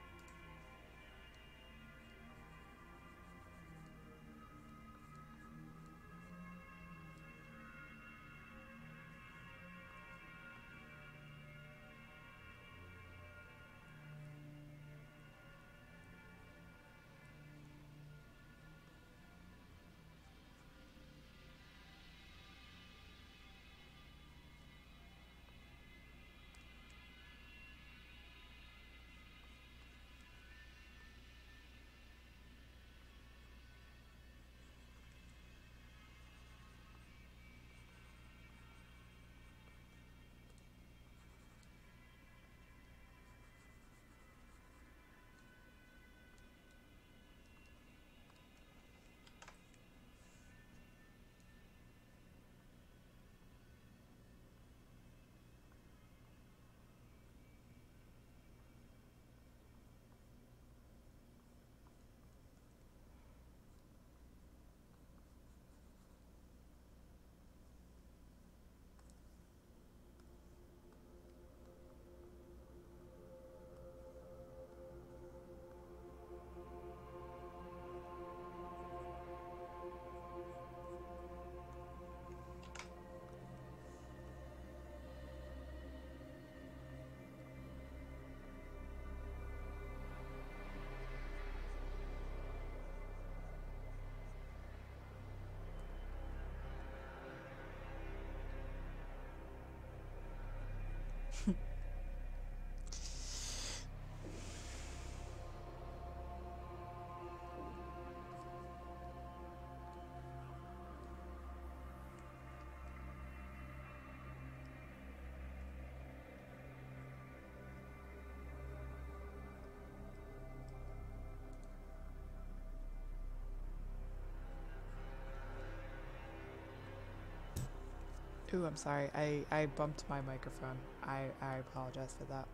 Ooh, I'm sorry. I bumped my microphone. I apologize for that.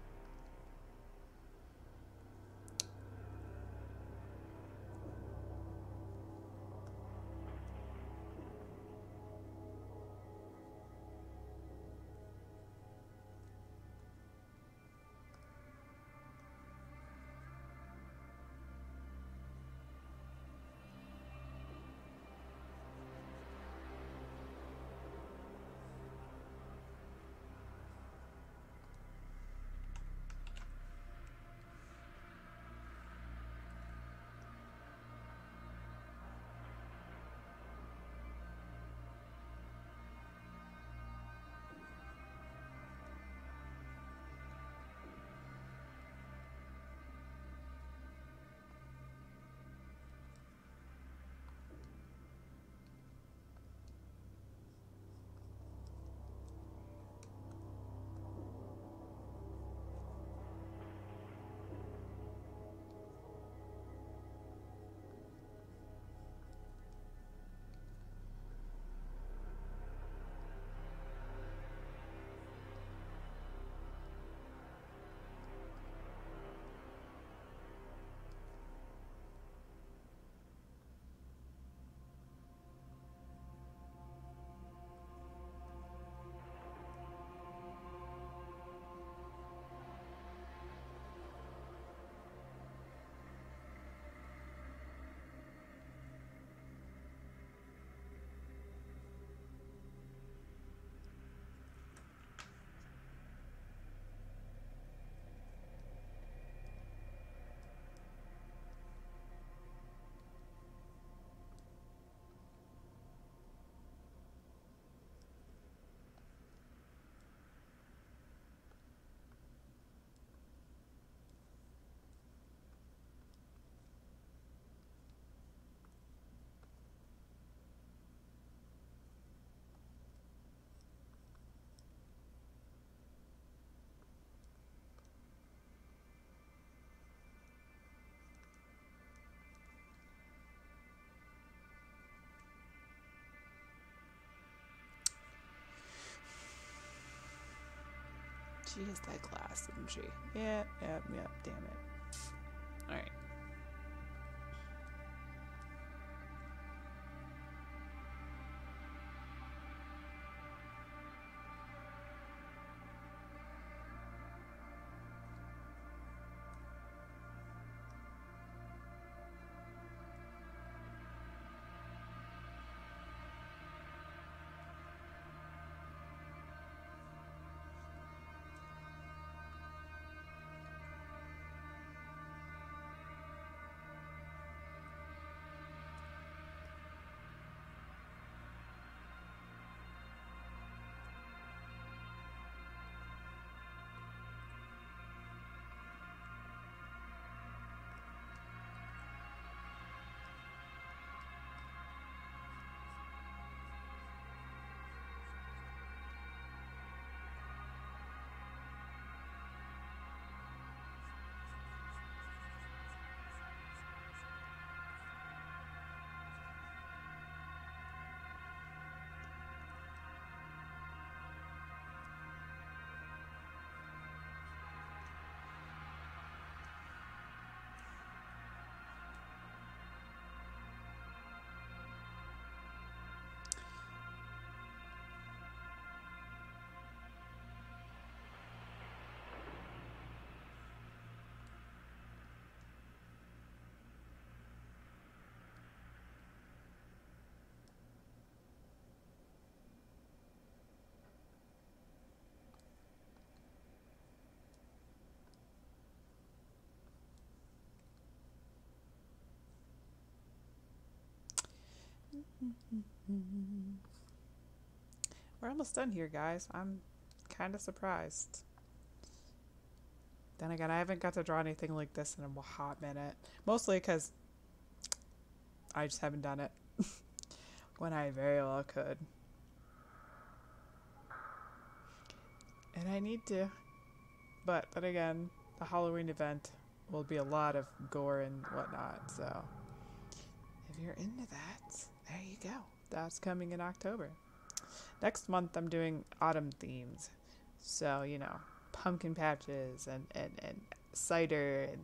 She has that glass, didn't she? Yep, damn it. Alright. We're almost done here, guys. I'm kind of surprised. Then again, I haven't got to draw anything like this in a hot minute. Mostly because I just haven't done it when I very well could. And I need to. But then again, the Halloween event will be a lot of gore and whatnot. So if you're into that, there you go. That's coming in October. Next month, I'm doing autumn themes. So, you know, pumpkin patches and cider and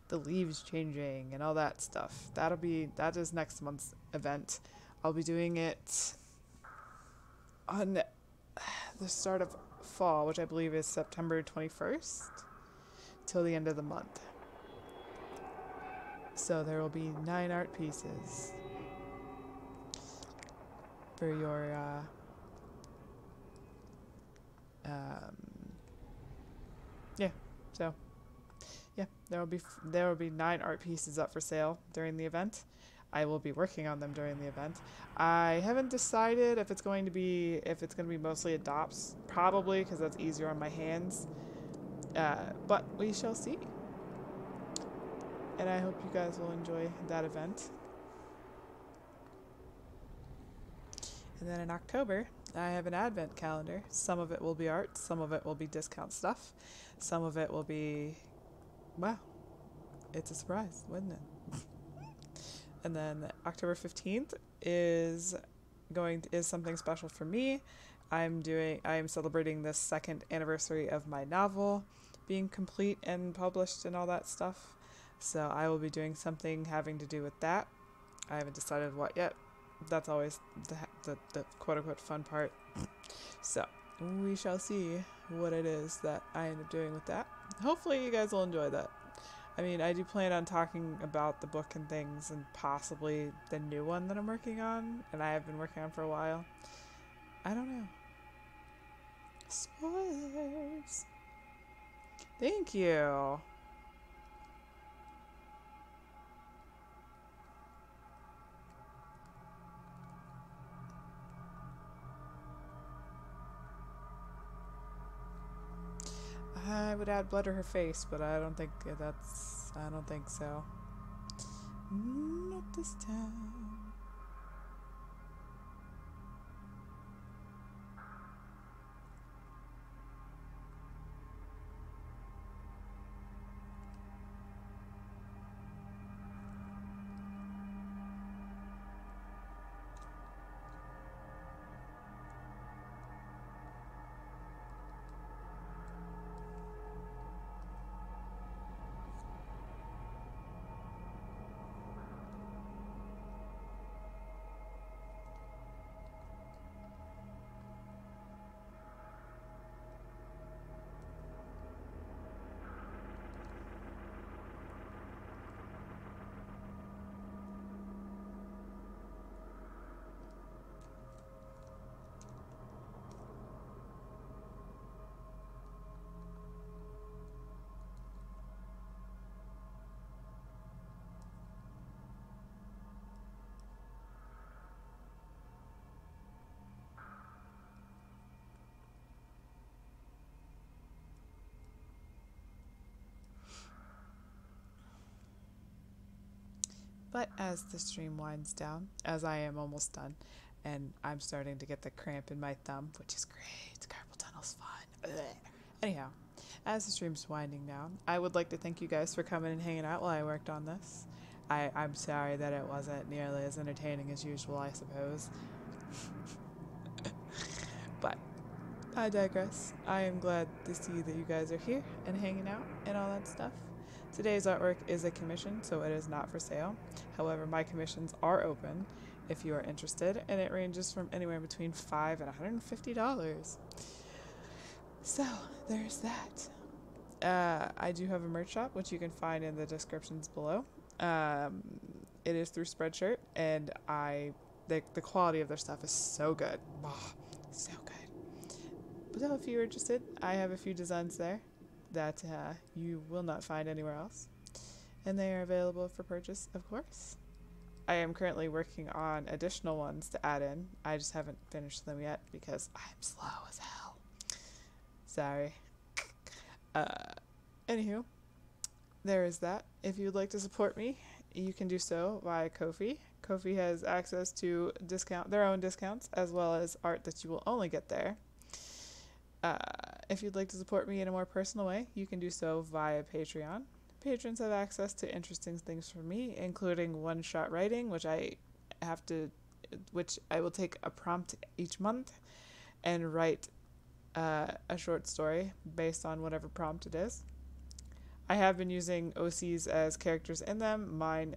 the leaves changing and all that stuff. That is next month's event. I'll be doing it on the start of fall, which I believe is September 21st till the end of the month. So there will be 9 art pieces for your there will be 9 art pieces up for sale during the event. I will be working on them during the event. I haven't decided if it's going to be mostly adopts, probably because that's easier on my hands. But we shall see. And I hope you guys will enjoy that event. And then in October, I have an advent calendar. Some of it will be art, some of it will be discount stuff, some of it will be, wow, it's a surprise, wouldn't it? And then October 15th is something special for me. I am celebrating the 2nd anniversary of my novel being complete and published and all that stuff. So I will be doing something having to do with that. I haven't decided what yet. That's always the quote-unquote fun part. So we shall see what it is that I end up doing with that. Hopefully you guys will enjoy that. I mean, I do plan on talking about the book and things, and possibly the new one that I'm working on, and I have been working on for a while. I don't know. Spoilers. Thank you. I would add blood to her face, but I don't think so. Not this time. But as the stream winds down, as I am almost done, and I'm starting to get the cramp in my thumb, which is great. Carpal tunnel's fun. Ugh. Anyhow, as the stream's winding down, I would like to thank you guys for coming and hanging out while I worked on this. I'm sorry that it wasn't nearly as entertaining as usual, I suppose. But I digress. I am glad to see that you guys are here and hanging out and all that stuff. Today's artwork is a commission, so it is not for sale. However, my commissions are open if you are interested, and it ranges from anywhere between $5 and $150. So, there's that. I do have a merch shop, which you can find in the descriptions below. It is through Spreadshirt, and the quality of their stuff is so good. Oh, so good. So if you're interested, I have a few designs there that you will not find anywhere else, and they are available for purchase, of course. I am currently working on additional ones to add in. I just haven't finished them yet because I'm slow as hell. Sorry. Anywho, there is that. If you'd like to support me, you can do so via Ko-fi. Ko-fi has access to their own discounts, as well as art that you will only get there. If you'd like to support me in a more personal way, you can do so via Patreon. Patrons have access to interesting things from me, including one-shot writing, which I will take a prompt each month and write a short story based on whatever prompt it is. I have been using OCs as characters in them. Mine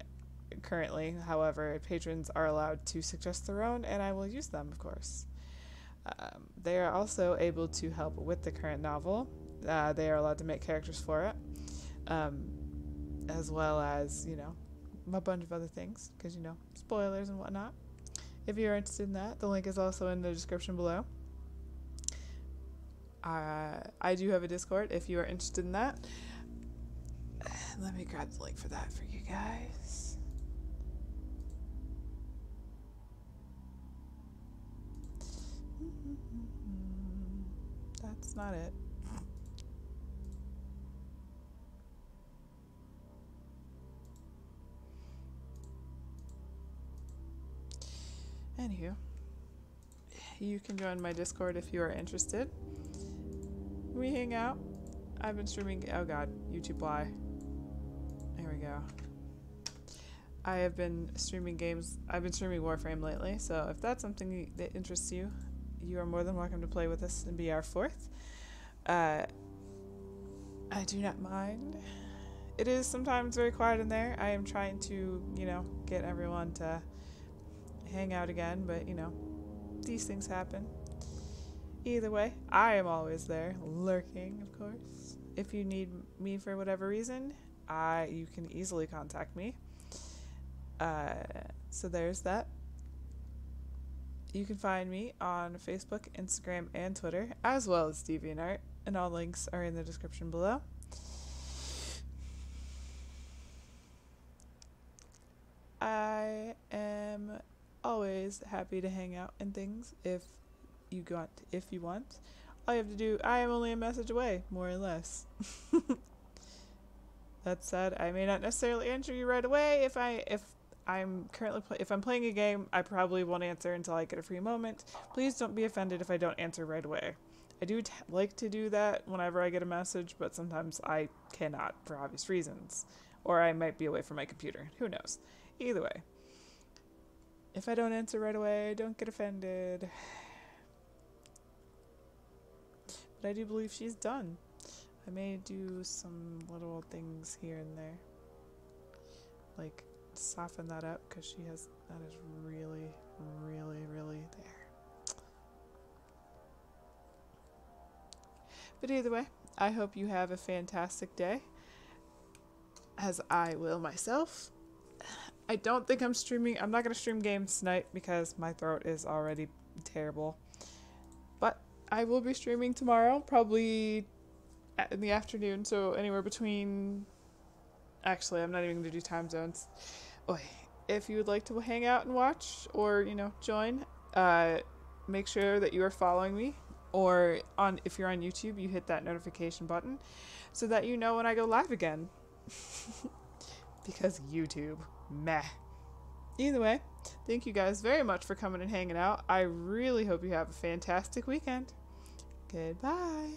currently, however, patrons are allowed to suggest their own, and I will use them, of course. They are also able to help with the current novel. They are allowed to make characters for it, as well as, a bunch of other things, because, spoilers and whatnot. If you're interested in that, the link is also in the description below. I do have a Discord if you are interested in that. Let me grab the link for that for you guys. That's not it. Anywho, you can join my Discord if you are interested. We hang out. I've been streaming. Oh god, YouTube lie. There we go. I have been streaming games. I've been streaming Warframe lately, so if that's something that interests you, you are more than welcome to play with us and be our fourth. I do not mind. It is sometimes very quiet in there. I am trying to, get everyone to hang out again, but, these things happen. Either way, I am always there, lurking, of course. If you need me for whatever reason, you can easily contact me. So there's that. You can find me on Facebook, Instagram, and Twitter, as well as DeviantArt, and all links are in the description below. I am always happy to hang out and things if you want. All you have to do, I am only a message away, more or less. That said, I may not necessarily answer you right away. If I'm playing a game, I probably won't answer until I get a free moment. Please don't be offended if I don't answer right away. I do like to do that whenever I get a message, but sometimes I cannot for obvious reasons. Or I might be away from my computer. Who knows? Either way. If I don't answer right away, don't get offended. But I do believe she's done. I may do some little things here and there. Like, soften that up, because that is really, really, really there. But either way, I hope you have a fantastic day, as I will myself. I don't think I'm streaming. I'm not going to stream games tonight because my throat is already terrible. But I will be streaming tomorrow, probably in the afternoon, so anywhere between... Actually, I'm not even going to do time zones. If you would like to hang out and watch, or, join, make sure that you are following me, or if you're on YouTube, you hit that notification button so that you know when I go live again. Because YouTube, meh. Either way, thank you guys very much for coming and hanging out. I really hope you have a fantastic weekend. Goodbye.